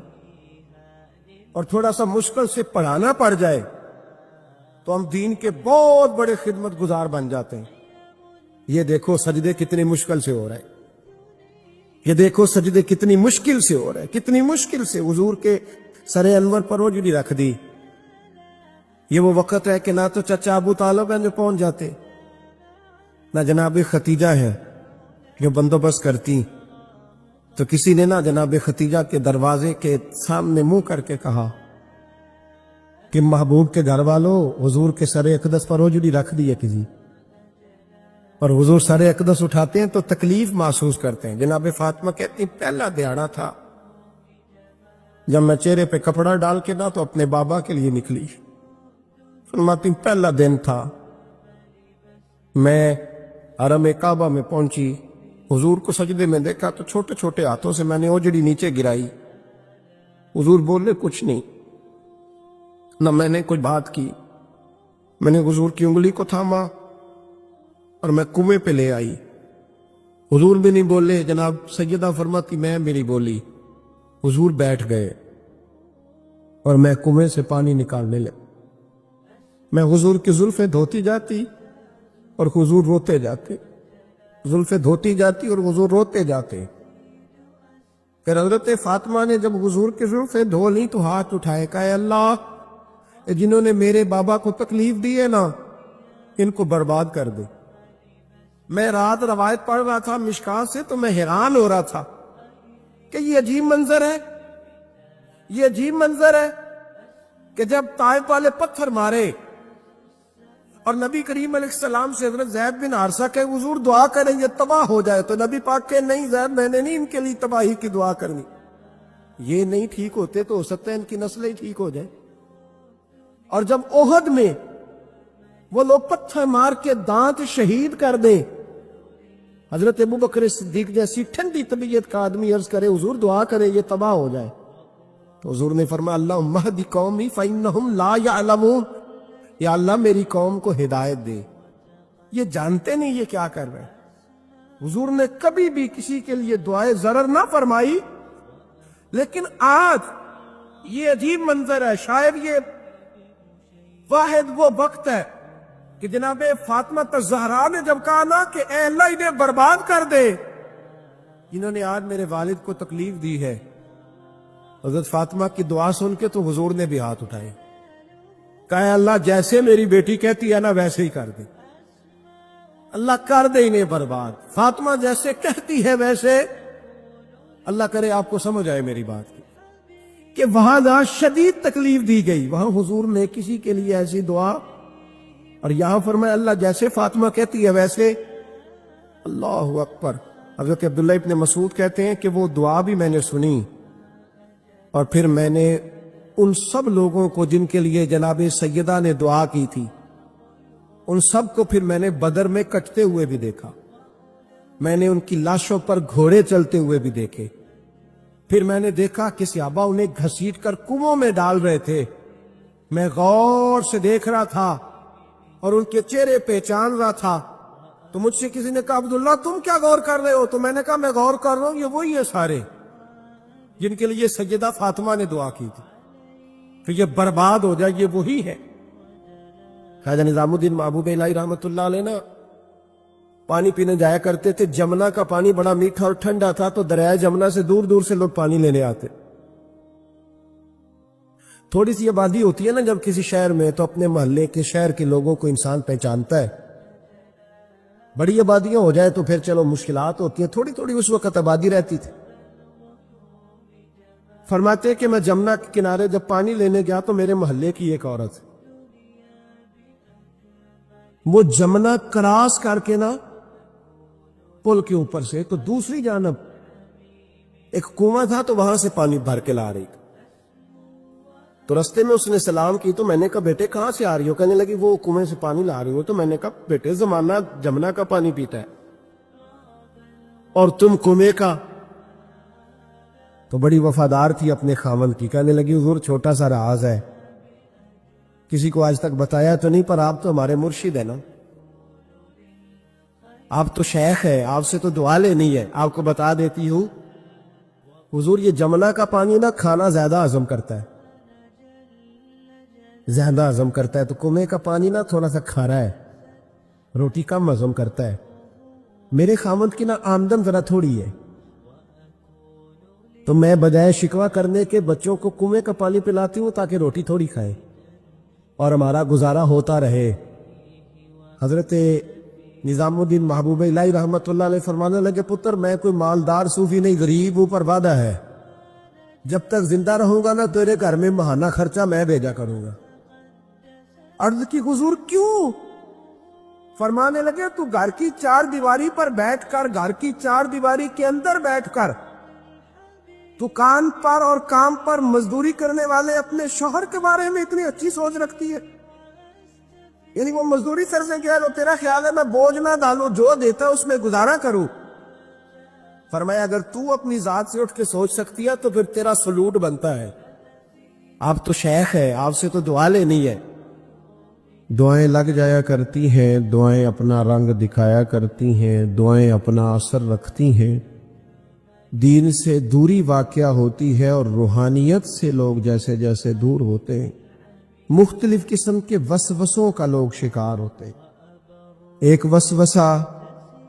اور تھوڑا سا مشکل سے پڑھانا پڑ جائے تو ہم دین کے بہت بڑے خدمت گزار بن جاتے ہیں۔ یہ دیکھو سجدے کتنی مشکل سے ہو رہے ہیں، یہ دیکھو سجدے کتنی مشکل سے ہو رہے ہیں، کتنی مشکل سے حضور کے سر انور پر اوجڑی رکھ دی۔ یہ وہ وقت ہے کہ نہ تو چچا ابو طالب ہیں جو پہنچ جاتے، نہ جناب ختیجہ ہے جو بندوبست کرتی، تو کسی نے نہ جناب ختیجہ کے دروازے کے سامنے منہ کر کے کہا کہ محبوب کے گھر والوں حضور کے سر اقدس پر اوجڑی رکھ دی ہے کسی، اور حضور سر اقدس اٹھاتے ہیں تو تکلیف محسوس کرتے ہیں۔ جناب فاطمہ کہتی پہلا دیہڑا تھا جب میں چہرے پہ کپڑا ڈال کے نہ تو اپنے بابا کے لیے نکلی، فرماتی پہلا دن تھا، میں حرم کعبہ میں پہنچی، حضور کو سجدے میں دیکھا تو چھوٹے چھوٹے ہاتھوں سے میں نے اوجڑی نیچے گرائی، حضور بولے کچھ نہیں، نہ میں نے کوئی بات کی، میں نے حضور کی انگلی کو تھاما اور میں کنویں پہ لے آئی، حضور بھی نہیں بولے، جناب سیدہ فرماتی میں میری بولی، حضور بیٹھ گئے اور میں کنویں سے پانی نکالنے لگا، میں حضور کی زلفیں دھوتی جاتی اور حضور روتے جاتے، زلفیں دھوتی جاتی اور حضور روتے جاتے۔ پھر حضرت فاطمہ نے جب حضور کی زلفیں دھو لی تو ہاتھ اٹھائے، کہا اے اللہ جنہوں نے میرے بابا کو تکلیف دی ہے نا ان کو برباد کر دے۔ میں رات روایت پڑھ رہا تھا مشکات سے تو میں حیران ہو رہا تھا کہ یہ عجیب منظر ہے، یہ عجیب منظر ہے کہ جب طائف والے پتھر مارے اور نبی کریم علیہ السلام سے حضرت زید بن حارثہ کہ حضور دعا کریں یہ تباہ ہو جائے، تو نبی پاک کہ نہیں زید میں نے نہیں ان کے لیے تباہی کی دعا کرنی، یہ نہیں ٹھیک ہوتے تو ہو سکتا ہے ان کی نسلیں ٹھیک ہو جائیں۔ اور جب احد میں وہ لوگ پتھر مار کے دانت شہید کر دیں، حضرت ابوبکر صدیق جیسی ٹھنڈی طبیعت کا آدمی عرض کرے حضور دعا کرے یہ تباہ ہو جائے، تو حضور نے فرمایا اللہم اہد قومی فإنہم لا یعلمون، یا اللہ میری قوم کو ہدایت دے، یہ جانتے نہیں یہ کیا کر رہے ہیں۔ حضور نے کبھی بھی کسی کے لیے دعائے ضرر نہ فرمائی، لیکن آج یہ عجیب منظر ہے، شاید یہ واحد وہ وقت ہے کہ جناب فاطمہ الزہرا نے جب کہا نا کہ اے اللہ انہیں برباد کر دے جنہوں نے آج میرے والد کو تکلیف دی ہے، حضرت فاطمہ کی دعا سن کے تو حضور نے بھی ہاتھ اٹھائے، کہا اللہ جیسے میری بیٹی کہتی ہے نا ویسے ہی کر دے، اللہ کر دے انہیں برباد، فاطمہ جیسے کہتی ہے ویسے، اللہ کرے آپ کو سمجھ آئے میری بات کی کہ وہاں جہاں شدید تکلیف دی گئی وہاں حضور نے کسی کے لیے ایسی دعا، اور یہاں فرمایا اللہ جیسے فاطمہ کہتی ہے ویسے، اللہ اکبر۔ حضرت عبداللہ ابن مسعود کہتے ہیں کہ وہ دعا بھی میں نے سنی، اور پھر میں نے ان سب لوگوں کو جن کے لیے جناب سیدہ نے دعا کی تھی ان سب کو پھر میں نے بدر میں کٹتے ہوئے بھی دیکھا، میں نے ان کی لاشوں پر گھوڑے چلتے ہوئے بھی دیکھے، پھر میں نے دیکھا کہ صحابہ انہیں گھسیٹ کر کنووں میں ڈال رہے تھے، میں غور سے دیکھ رہا تھا اور ان کے چہرے پہچان رہا تھا، تو مجھ سے کسی نے کہا عبداللہ تم کیا غور کر رہے ہو؟ تو میں نے کہا میں غور کر رہا ہوں یہ وہی ہے سارے جن کے لیے سیدہ فاطمہ نے دعا کی تھی کہ یہ برباد ہو جائے، یہ وہی ہے۔ خواجہ نظام الدین محبوب الہی رحمت اللہ علیہ نا پانی پینے جایا کرتے تھے، جمنا کا پانی بڑا میٹھا اور ٹھنڈا تھا، تو دریائے جمنا سے دور دور سے لوگ پانی لینے آتے۔ تھوڑی سی آبادی ہوتی ہے نا جب کسی شہر میں، تو اپنے محلے کے شہر کے لوگوں کو انسان پہچانتا ہے۔ بڑی آبادیاں ہو جائے تو پھر چلو مشکلات ہوتی ہیں، تھوڑی تھوڑی اس وقت آبادی رہتی تھی۔ فرماتے کہ میں جمنا کے کنارے جب پانی لینے گیا تو میرے محلے کی ایک عورت وہ جمنا کراس کر کے نا پل کے اوپر سے تو دوسری جانب ایک کنواں تھا، تو وہاں سے پانی بھر کے لا رہی تھی۔ تو رستے میں اس نے سلام کی، تو میں نے کہا بیٹے کہاں سے آ رہی ہو؟ کہنے لگی وہ کنویں سے پانی لا رہی ہو۔ تو میں نے کہا بیٹے زمانہ جمنا کا پانی پیتا ہے اور تم کنویں کا۔ تو بڑی وفادار تھی اپنے خاوند کی، کہنے لگی حضور چھوٹا سا راز ہے، کسی کو آج تک بتایا تو نہیں، پر آپ تو ہمارے مرشد ہیں نا، آپ تو شیخ ہے، آپ سے تو دعا لینی ہے، آپ کو بتا دیتی ہوں حضور یہ جمنا کا پانی نا کھانا زیادہ ہضم کرتا ہے، زیادہ ہضم کرتا ہے، تو کنویں کا پانی نا تھوڑا سا کھارا ہے، روٹی کم ہضم کرتا ہے۔ میرے خاوند کی نا آمدن ذرا تھوڑی ہے، تو میں بجائے شکوہ کرنے کے بچوں کو کنویں کا پانی پلاتی ہوں تاکہ روٹی تھوڑی کھائیں اور ہمارا گزارا ہوتا رہے۔ حضرت نظام الدین محبوب الہی رحمت اللہ علیہ فرمانے لگے پتر میں کوئی مالدار صوفی نہیں، غریب اوپر وعدہ ہے، جب تک زندہ رہوں گا نا تیرے گھر میں ماہانہ خرچہ میں بھیجا کروں گا۔ عرض کی حضور کیوں؟ فرمانے لگے تو گھر کی چار دیواری پر بیٹھ کر، گھر کی چار دیواری کے اندر بیٹھ کر دکان پر اور کام پر مزدوری کرنے والے اپنے شوہر کے بارے میں اتنی اچھی سوچ رکھتی ہے، یعنی وہ مزدوری سر سے کہہ لو تیرا خیال ہے میں بوجھ نہ ڈالوں، جو دیتا اس میں گزارا کروں۔ فرمایا اگر تو اپنی ذات سے اٹھ کے سوچ سکتی ہے تو پھر تیرا سلوٹ بنتا ہے، آپ تو شیخ ہے، آپ سے تو دعا لینی ہے۔ دعائیں لگ جایا کرتی ہیں، دعائیں اپنا رنگ دکھایا کرتی ہیں، دعائیں اپنا اثر رکھتی ہیں، دین سے دوری واقع ہوتی ہے اور روحانیت سے لوگ جیسے جیسے دور ہوتے ہیں مختلف قسم کے وسوسوں کا لوگ شکار ہوتے ہیں۔ ایک وسوسہ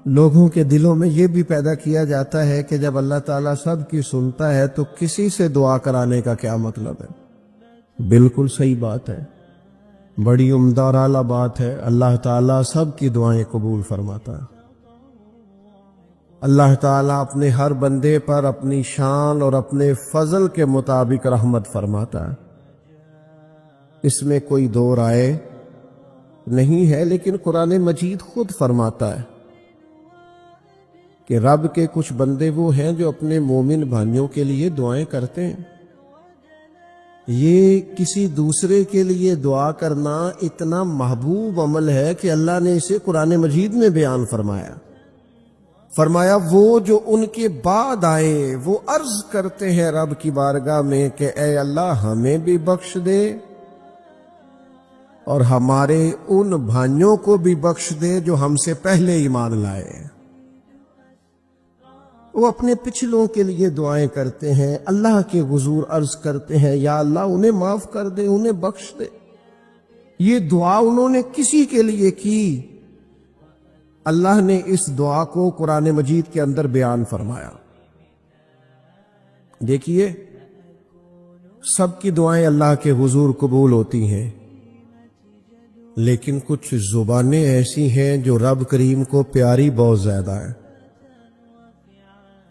لوگوں کے دلوں میں یہ بھی پیدا کیا جاتا ہے کہ جب اللہ تعالیٰ سب کی سنتا ہے تو کسی سے دعا کرانے کا کیا مطلب ہے؟ بالکل صحیح بات ہے، بڑی عمدہ اور اعلیٰ بات ہے، اللہ تعالیٰ سب کی دعائیں قبول فرماتا ہے۔ اللہ تعالیٰ اپنے ہر بندے پر اپنی شان اور اپنے فضل کے مطابق رحمت فرماتا ہے، اس میں کوئی دو رائے نہیں ہے، لیکن قرآن مجید خود فرماتا ہے کہ رب کے کچھ بندے وہ ہیں جو اپنے مومن بھائیوں کے لیے دعائیں کرتے ہیں۔ یہ کسی دوسرے کے لیے دعا کرنا اتنا محبوب عمل ہے کہ اللہ نے اسے قرآن مجید میں بیان فرمایا۔ فرمایا وہ جو ان کے بعد آئے وہ عرض کرتے ہیں رب کی بارگاہ میں کہ اے اللہ ہمیں بھی بخش دے اور ہمارے ان بھائیوں کو بھی بخش دے جو ہم سے پہلے ایمان لائے۔ وہ اپنے پچھلوں کے لیے دعائیں کرتے ہیں، اللہ کے حضور عرض کرتے ہیں یا اللہ انہیں معاف کر دے، انہیں بخش دے۔ یہ دعا انہوں نے کسی کے لیے کی، اللہ نے اس دعا کو قرآن مجید کے اندر بیان فرمایا۔ دیکھیے سب کی دعائیں اللہ کے حضور قبول ہوتی ہیں، لیکن کچھ زبانیں ایسی ہیں جو رب کریم کو پیاری بہت زیادہ ہیں۔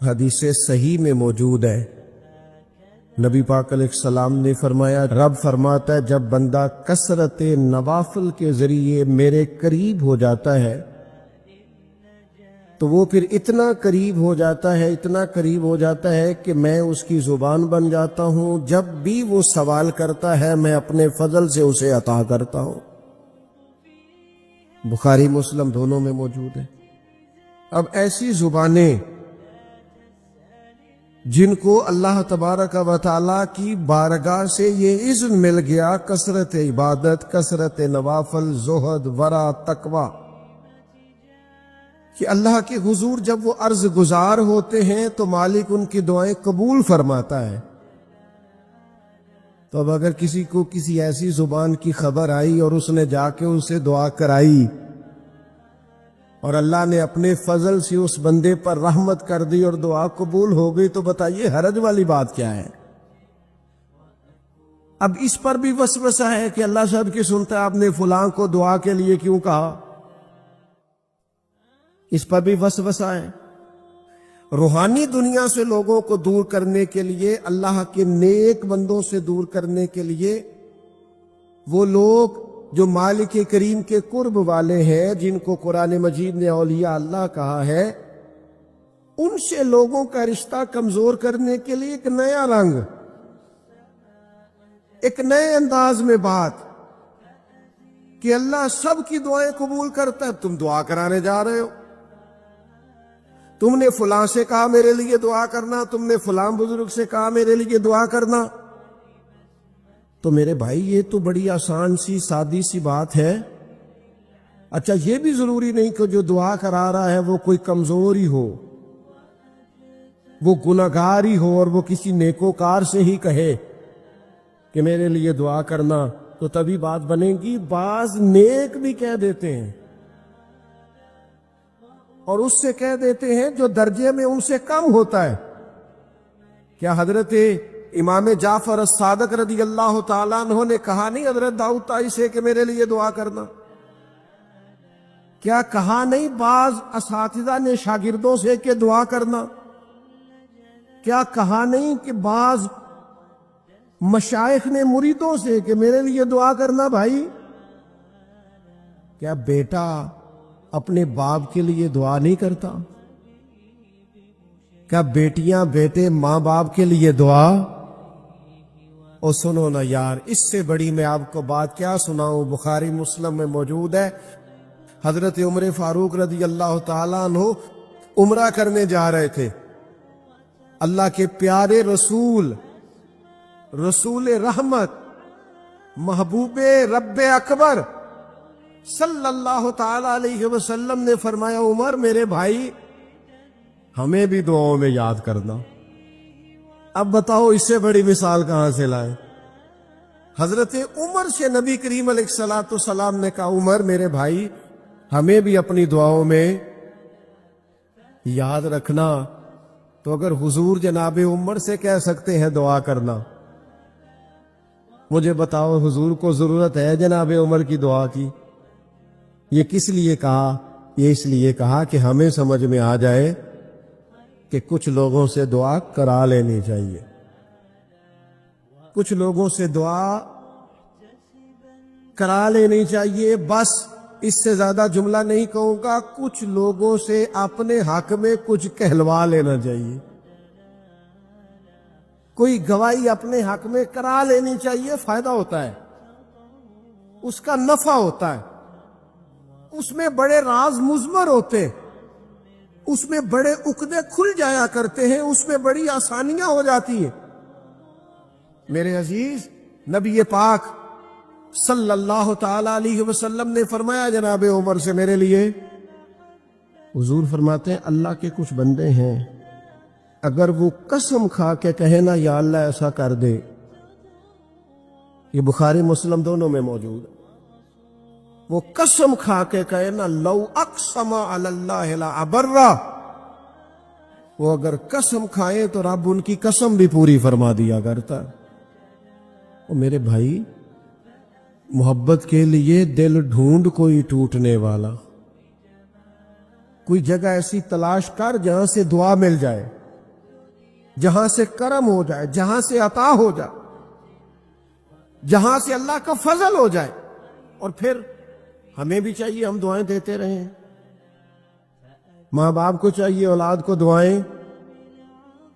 حدیث صحیح میں موجود ہے، نبی پاک علیہ السلام نے فرمایا، رب فرماتا ہے جب بندہ کثرت نوافل کے ذریعے میرے قریب ہو جاتا ہے تو وہ پھر اتنا قریب ہو جاتا ہے، اتنا قریب ہو جاتا ہے کہ میں اس کی زبان بن جاتا ہوں، جب بھی وہ سوال کرتا ہے میں اپنے فضل سے اسے عطا کرتا ہوں۔ بخاری مسلم دونوں میں موجود ہے۔ اب ایسی زبانیں جن کو اللہ تبارک و تعالیٰ کی بارگاہ سے یہ اذن مل گیا کثرت عبادت، کثرت نوافل، زہد، ورع، تقوی، کہ اللہ کے حضور جب وہ عرض گزار ہوتے ہیں تو مالک ان کی دعائیں قبول فرماتا ہے۔ تو اب اگر کسی کو کسی ایسی زبان کی خبر آئی اور اس نے جا کے اسے دعا کرائی اور اللہ نے اپنے فضل سے اس بندے پر رحمت کر دی اور دعا قبول ہو گئی، تو بتائیے حرج والی بات کیا ہے؟ اب اس پر بھی وسوسہ ہے کہ اللہ سب کی سنتا ہے، آپ نے فلاں کو دعا کے لیے کیوں کہا؟ اس پر بھی وسوسہ ہے۔ روحانی دنیا سے لوگوں کو دور کرنے کے لیے، اللہ کے نیک بندوں سے دور کرنے کے لیے، وہ لوگ جو مالک کریم کے قرب والے ہیں، جن کو قرآن مجید نے اولیاء اللہ کہا ہے، ان سے لوگوں کا رشتہ کمزور کرنے کے لیے ایک نیا رنگ، ایک نئے انداز میں بات کہ اللہ سب کی دعائیں قبول کرتا ہے، تم دعا کرانے جا رہے ہو، تم نے فلاں سے کہا میرے لیے دعا کرنا، تم نے فلاں بزرگ سے کہا میرے لیے دعا کرنا۔ تو میرے بھائی یہ تو بڑی آسان سی سادی سی بات ہے۔ اچھا یہ بھی ضروری نہیں کہ جو دعا کرا رہا ہے وہ کوئی کمزور ہی ہو، وہ گنہگار ہی ہو، اور وہ کسی نیکوکار سے ہی کہے کہ میرے لیے دعا کرنا تو تبھی بات بنے گی۔ بعض نیک بھی کہہ دیتے ہیں اور اس سے کہہ دیتے ہیں جو درجے میں ان سے کم ہوتا ہے۔ کیا حضرت امام جعفر الصادق رضی اللہ تعالیٰ عنہ نے کہا نہیں حضرت داؤد طائی سے کہ میرے لیے دعا کرنا؟ کیا کہا نہیں بعض اساتذہ نے شاگردوں سے کہ دعا کرنا؟ کیا کہا نہیں کہ بعض مشائخ نے مریدوں سے کہ میرے لیے دعا کرنا بھائی؟ کیا بیٹا اپنے باپ کے لیے دعا نہیں کرتا؟ کیا بیٹیاں بیٹے ماں باپ کے لیے دعا؟ اور سنو نا یار، اس سے بڑی میں آپ کو بات کیا سناؤں، بخاری مسلم میں موجود ہے، حضرت عمر فاروق رضی اللہ تعالیٰ عنہ عمرہ کرنے جا رہے تھے۔ اللہ کے پیارے رسول، رسول رحمت، محبوب رب اکبر صلی اللہ تعالی علیہ وسلم نے فرمایا عمر میرے بھائی ہمیں بھی دعاؤں میں یاد کرنا۔ اب بتاؤ اس سے بڑی مثال کہاں سے لائے؟ حضرت عمر سے نبی کریم علیہ الصلوۃ والسلام نے کہا عمر میرے بھائی ہمیں بھی اپنی دعاؤں میں یاد رکھنا۔ تو اگر حضور جناب عمر سے کہہ سکتے ہیں دعا کرنا، مجھے بتاؤ حضور کو ضرورت ہے جناب عمر کی دعا کی؟ یہ کس لیے کہا؟ یہ اس لیے کہا کہ ہمیں سمجھ میں آ جائے کہ کچھ لوگوں سے دعا کرا لینی چاہیے، کچھ لوگوں سے دعا کرا لینی چاہیے، بس اس سے زیادہ جملہ نہیں کہوں گا، کچھ لوگوں سے اپنے حق میں کچھ کہلوا لینا چاہیے، کوئی گواہی اپنے حق میں کرا لینی چاہیے، فائدہ ہوتا ہے، اس کا نفع ہوتا ہے، اس میں بڑے راز مضمر ہوتے، اس میں بڑے عقدے کھل جایا کرتے ہیں، اس میں بڑی آسانیاں ہو جاتی ہیں۔ میرے عزیز نبی پاک صلی اللہ تعالی علیہ وسلم نے فرمایا جناب عمر سے میرے لیے، حضور فرماتے ہیں اللہ کے کچھ بندے ہیں اگر وہ قسم کھا کے کہے نا یا اللہ ایسا کر دے، یہ بخاری مسلم دونوں میں موجود ہے، وہ قسم کھا کے کہے نا لو اقسم علی اللہ لابرہ، وہ اگر قسم کھائے تو رب ان کی قسم بھی پوری فرما دیا کرتا۔ اور میرے بھائی محبت کے لیے دل ڈھونڈ کوئی ٹوٹنے والا، کوئی جگہ ایسی تلاش کر جہاں سے دعا مل جائے، جہاں سے کرم ہو جائے، جہاں سے عطا ہو جائے، جہاں سے اللہ کا فضل ہو جائے، اور پھر ہمیں بھی چاہیے ہم دعائیں دیتے رہیں، ماں باپ کو چاہیے اولاد کو دعائیں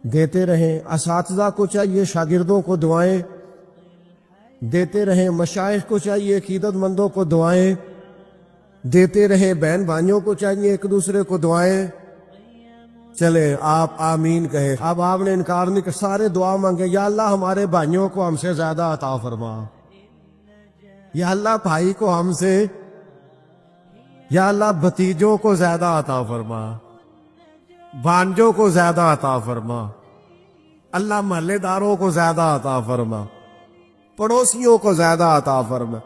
دیتے رہیں، اساتذہ کو چاہیے شاگردوں کو دعائیں دیتے رہیں، مشائخ کو چاہیے عقیدت مندوں کو دعائیں دیتے رہیں، بہن بھائیوں کو چاہیے ایک دوسرے کو دعائیں چلے آپ آمین کہے. اب آپ نے انکار نہیں کہ سارے دعا مانگے, یا اللہ ہمارے بھائیوں کو ہم سے زیادہ عطا فرما, یا اللہ بھائی کو ہم سے, یا اللہ بھتیجوں کو زیادہ عطا فرما, بھانجوں کو زیادہ عطا فرما, اللہ محلے داروں کو زیادہ عطا فرما, پڑوسیوں کو زیادہ عطا فرما.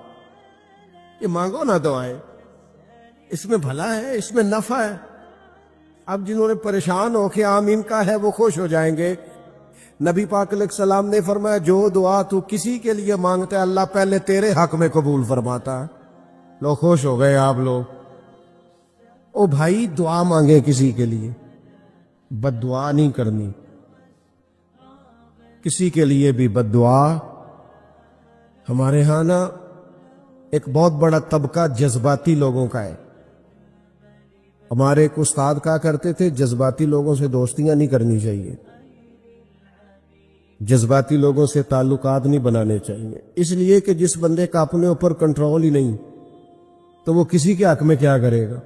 یہ مانگو نا دعائیں, اس میں بھلا ہے, اس میں نفع ہے. اب جنہوں نے پریشان ہو کے آمین کا ہے وہ خوش ہو جائیں گے. نبی پاک علیہ السلام نے فرمایا جو دعا تو کسی کے لیے مانگتا ہے اللہ پہلے تیرے حق میں قبول فرماتا ہے. لوگ خوش ہو گئے آپ لوگ. او بھائی دعا مانگے کسی کے لیے, بد دعا نہیں کرنی. کسی کے لیے بھی بد دعا. ہمارے ہاں نا ایک بہت بڑا طبقہ جذباتی لوگوں کا ہے. ہمارے ایک استاد کہا کرتے تھے جذباتی لوگوں سے دوستیاں نہیں کرنی چاہیے, جذباتی لوگوں سے تعلقات نہیں بنانے چاہیے, اس لیے کہ جس بندے کا اپنے اوپر کنٹرول ہی نہیں تو وہ کسی کے حق میں کیا کرے گا.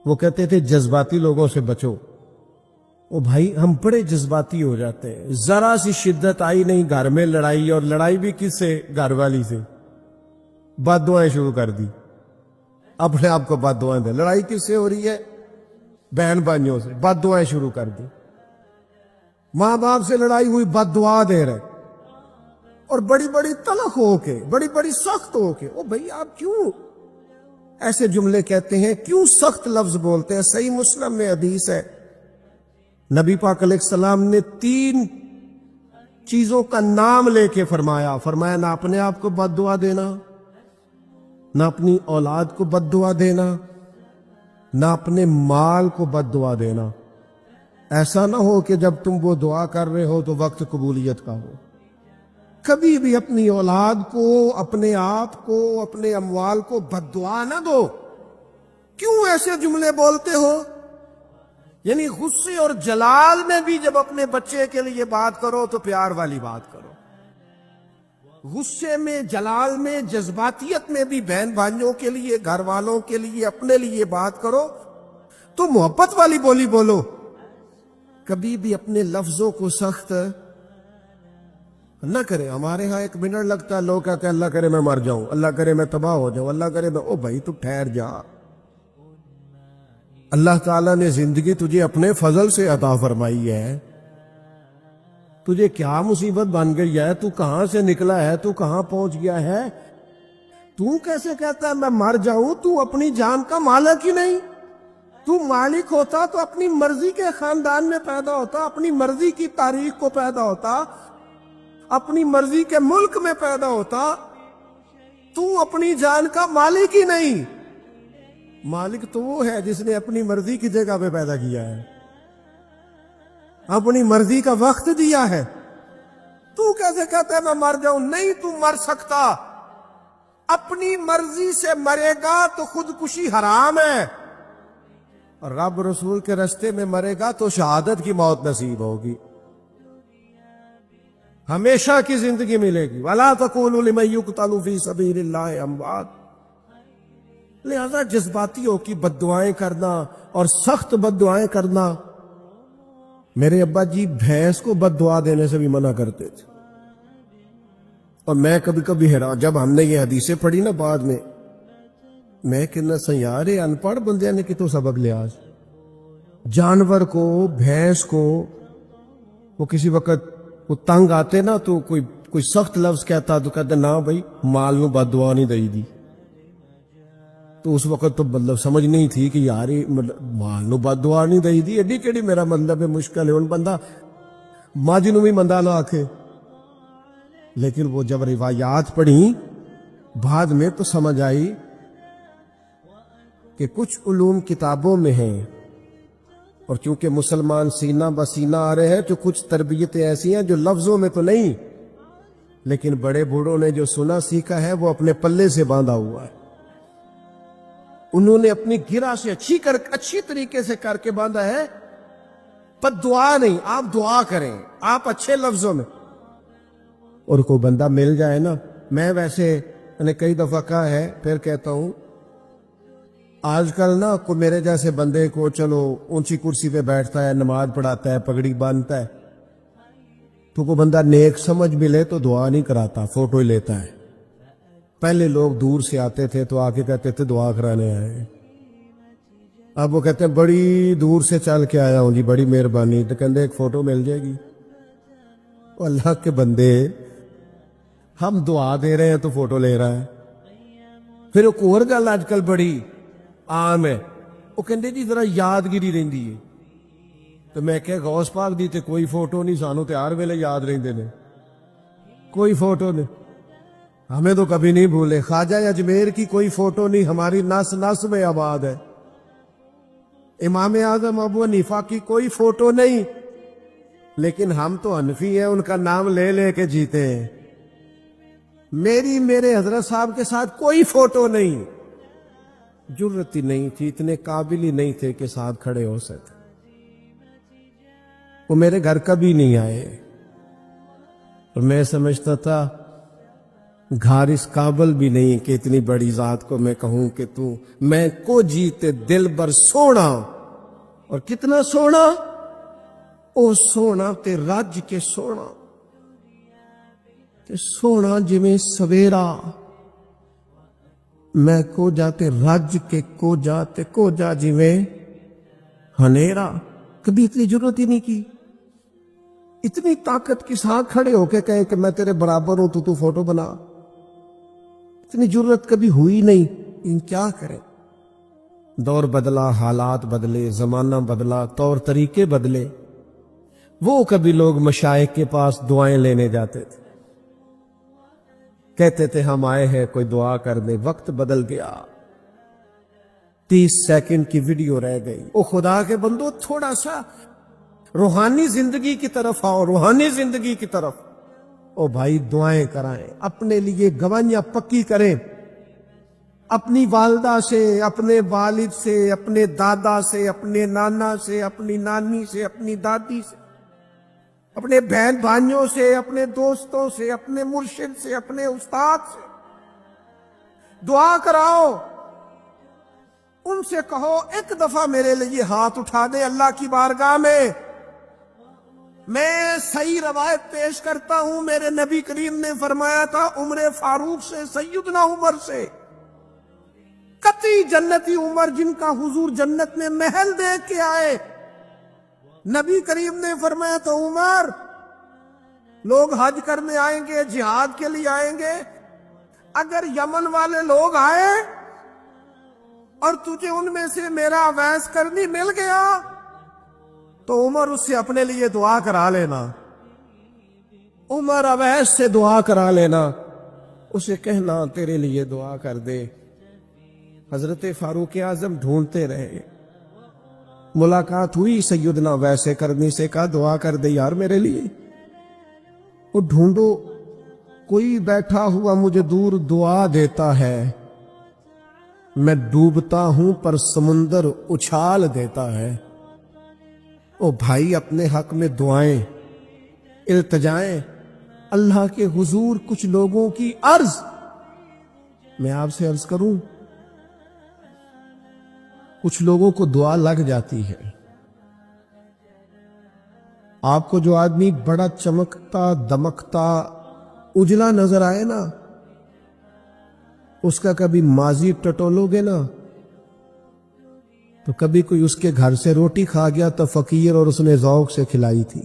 وہ کہتے تھے جذباتی لوگوں سے بچو. او بھائی ہم بڑے جذباتی ہو جاتے ہیں, ذرا سی شدت آئی نہیں گھر میں لڑائی, اور لڑائی بھی کس سے, گھر والی سے. بد دعائیں شروع کر دی, اپنے آپ کو بد دعائیں دے. لڑائی کس سے ہو رہی ہے, بہن بھائیوں سے, بد دعائیں شروع کر دی. ماں باپ سے لڑائی ہوئی, بد دعا دے رہے, اور بڑی بڑی تلخ ہو کے, بڑی بڑی سخت ہو کے. او بھائی آپ کیوں ایسے جملے کہتے ہیں, کیوں سخت لفظ بولتے ہیں؟ صحیح مسلم میں حدیث ہے, نبی پاک علیہ السلام نے 3 چیزوں کا نام لے کے فرمایا نہ اپنے آپ کو بد دعا دینا, نہ اپنی اولاد کو بد دعا دینا, نہ اپنے مال کو بد دعا دینا. ایسا نہ ہو کہ جب تم وہ دعا کر رہے ہو تو وقت قبولیت کا ہو. کبھی بھی اپنی اولاد کو, اپنے آپ کو, اپنے اموال کو بد دعا نہ دو. کیوں ایسے جملے بولتے ہو؟ یعنی غصے اور جلال میں بھی جب اپنے بچے کے لیے بات کرو تو پیار والی بات کرو. غصے میں, جلال میں, جذباتیت میں بھی بہن بھائیوں کے لیے, گھر والوں کے لیے, اپنے لیے بات کرو تو محبت والی بولی بولو. کبھی بھی اپنے لفظوں کو سخت نہ کرے. ہمارے ہاں 1 منٹ لگتا ہے, لوگ کہتے ہیں اللہ کرے میں مر جاؤں, اللہ کرے میں تباہ ہو جاؤں, اللہ کرے میں. او بھائی تو ٹھہر جا. اللہ تعالیٰ نے زندگی تجھے اپنے فضل سے عطا فرمائی ہے. تجھے کیا مصیبت بن گئی ہے, تو کہاں سے نکلا ہے, تو کہاں پہنچ گیا ہے. تو کیسے کہتا ہے میں مر جاؤں؟ تو اپنی جان کا مالک ہی نہیں. تو مالک ہوتا تو اپنی مرضی کے خاندان میں پیدا ہوتا, اپنی مرضی کی تاریخ کو پیدا ہوتا, اپنی مرضی کے ملک میں پیدا ہوتا. تو اپنی جان کا مالک ہی نہیں. مالک تو وہ ہے جس نے اپنی مرضی کی جگہ پہ پیدا کیا ہے, اپنی مرضی کا وقت دیا ہے. تو کیسے کہتا ہے میں مر جاؤں؟ نہیں, تو مر سکتا. اپنی مرضی سے مرے گا تو خودکشی حرام ہے, اور رب رسول کے راستے میں مرے گا تو شہادت کی موت نصیب ہوگی, ہمیشہ کی زندگی ملے گی. وَلَا تَقُولُوا لِمَن يُقْتَلُ فِي سَبِيلِ اللَّهِ أَمْوَاتٌ. لہذا جذباتیوں کی بد دعائیں کرنا اور سخت بد دعائیں کرنا. میرے ابا جی بھینس کو بد دعا دینے سے بھی منع کرتے تھے, اور میں کبھی کبھی حیران, جب ہم نے یہ حدیثیں پڑھی نا بعد میں کہنا سیارے ان پڑھ بندے نے کتوں سبق لیا. جانور کو, بھینس کو, وہ کسی وقت وہ تنگ آتے نا تو کوئی سخت لفظ کہتا تو کہتے نہ بھائی مال نو بد دعا نہیں دئی دی. تو اس وقت تو مطلب سمجھ نہیں تھی کہ یار مال نو بد دعا نہیں دئی دی, ایڈی کیڑی میرا مطلب ہے مشکل ہے. ان بندہ ماجی نو بھی مندہ نہ آکھے. لیکن وہ جب روایات پڑھی بعد میں تو سمجھ آئی کہ کچھ علوم کتابوں میں ہیں, اور چونکہ مسلمان سینہ بسینہ آ رہے ہیں تو کچھ تربیتیں ایسی ہیں جو لفظوں میں تو نہیں, لیکن بڑے بوڑھوں نے جو سنا سیکھا ہے وہ اپنے پلے سے باندھا ہوا ہے. انہوں نے اپنی گرہ سے اچھی طریقے سے کر کے باندھا ہے. بد دعا نہیں, آپ دعا کریں, آپ اچھے لفظوں میں. اور کوئی بندہ مل جائے نا, میں ویسے نے کئی دفعہ کہا ہے, پھر کہتا ہوں, آج کل نا کو میرے جیسے بندے کو چلو اونچی کرسی پہ بیٹھتا ہے، نماز پڑھاتا ہے، پگڑی باندھتا ہے، تو کو بندہ نیک سمجھ ملے تو دعا نہیں کراتا، فوٹو ہی لیتا ہے۔ پہلے لوگ دور سے آتے تھے تو آ کے کہتے تھے دعا کرانے آئے، اب وہ کہتے ہیں بڑی دور سے چل کے آیا ہوں جی، بڑی مہربانی، تو کہتے ایک فوٹو مل جائے گی۔ وہ اللہ کے بندے، ہم دعا دے رہے ہیں تو فوٹو لے رہا ہے۔ پھر ایک اور گل آج کل بڑی عام ہے، وہ کہتے جی ذرا یادگیری رہندی ہے، تو میں کہ غوث پاک دی تے کوئی فوٹو نہیں، سانو تے ہر ویلے یاد رہندے نے، کوئی فوٹو نہیں، ہمیں تو کبھی نہیں بھولے۔ خواجہ اجمیر کی کوئی فوٹو نہیں، ہماری نس نس میں آباد ہے۔ امام اعظم ابو حنیفہ کی کوئی فوٹو نہیں، لیکن ہم تو حنفی ہیں، ان کا نام لے لے کے جیتے ہیں۔ میرے حضرت صاحب کے ساتھ کوئی فوٹو نہیں، جرت ہی نہیں تھی، اتنے قابل ہی نہیں تھے کہ ساتھ کھڑے ہو سکتے۔ وہ میرے گھر کبھی نہیں آئے، اور میں سمجھتا تھا گھر اس قابل بھی نہیں کہ اتنی بڑی ذات کو میں کہوں کہ تو میں کو جیتے دل بر سونا، اور کتنا سونا، او سونا تے رج کے سونا تے سونا جویں سویرا، میں کو جاتے رج کے کو جاتے کو جا جویں ہنیرا۔ کبھی اتنی ضرورت ہی نہیں کی، اتنی طاقت کے ساتھ کھڑے ہو کے کہے کہ میں تیرے برابر ہوں، تو فوٹو بنا، اتنی ضرورت کبھی ہوئی نہیں۔ ان کیا کریں، دور بدلا، حالات بدلے، زمانہ بدلا، طور طریقے بدلے۔ وہ کبھی لوگ مشائخ کے پاس دعائیں لینے جاتے تھے، کہتے تھے ہم آئے ہیں کوئی دعا کر دے، وقت بدل گیا، 30 سیکنڈ کی ویڈیو رہ گئی۔ او خدا کے بندو، تھوڑا سا روحانی زندگی کی طرف آؤ، روحانی زندگی کی طرف۔ او بھائی دعائیں کرائیں، اپنے لیے گواہیاں پکی کریں، اپنی والدہ سے، اپنے والد سے، اپنے دادا سے، اپنے نانا سے، اپنی نانی سے، اپنی دادی سے، اپنے بہن بھائیوں سے، اپنے دوستوں سے، اپنے مرشد سے، اپنے استاد سے دعا کراؤ۔ ان سے کہو ایک دفعہ میرے لیے ہاتھ اٹھا دے اللہ کی بارگاہ میں صحیح روایت پیش کرتا ہوں، میرے نبی کریم نے فرمایا تھا عمر فاروق سے، سیدنا عمر سے، قطعی جنتی عمر، جن کا حضور جنت میں محل دیکھ کے آئے، نبی کریم نے فرمایا تھا عمر، لوگ حج کرنے آئیں گے، جہاد کے لیے آئیں گے، اگر یمن والے لوگ آئے اور تجھے ان میں سے میرا اویس کرنی مل گیا تو عمر اس سے اپنے لیے دعا کرا لینا، عمر اویس سے دعا کرا لینا، اسے کہنا تیرے لیے دعا کر دے۔ حضرت فاروق اعظم ڈھونڈتے رہے، ملاقات ہوئی سیدنا ویسے کرنی سے، کہا دعا کر دے یار میرے لیے۔ وہ ڈھونڈو، کوئی بیٹھا ہوا مجھے دور دعا دیتا ہے، میں ڈوبتا ہوں پر سمندر اچھال دیتا ہے۔ او بھائی اپنے حق میں دعائیں، التجائیں اللہ کے حضور۔ کچھ لوگوں کی عرض، میں آپ سے عرض کروں، کچھ لوگوں کو دعا لگ جاتی ہے۔ آپ کو جو آدمی بڑا چمکتا دمکتا اجلا نظر آئے نا، اس کا کبھی ماضی ٹٹولو گے نا تو کبھی کوئی اس کے گھر سے روٹی کھا گیا تو فقیر اور اس نے ذوق سے کھلائی تھی،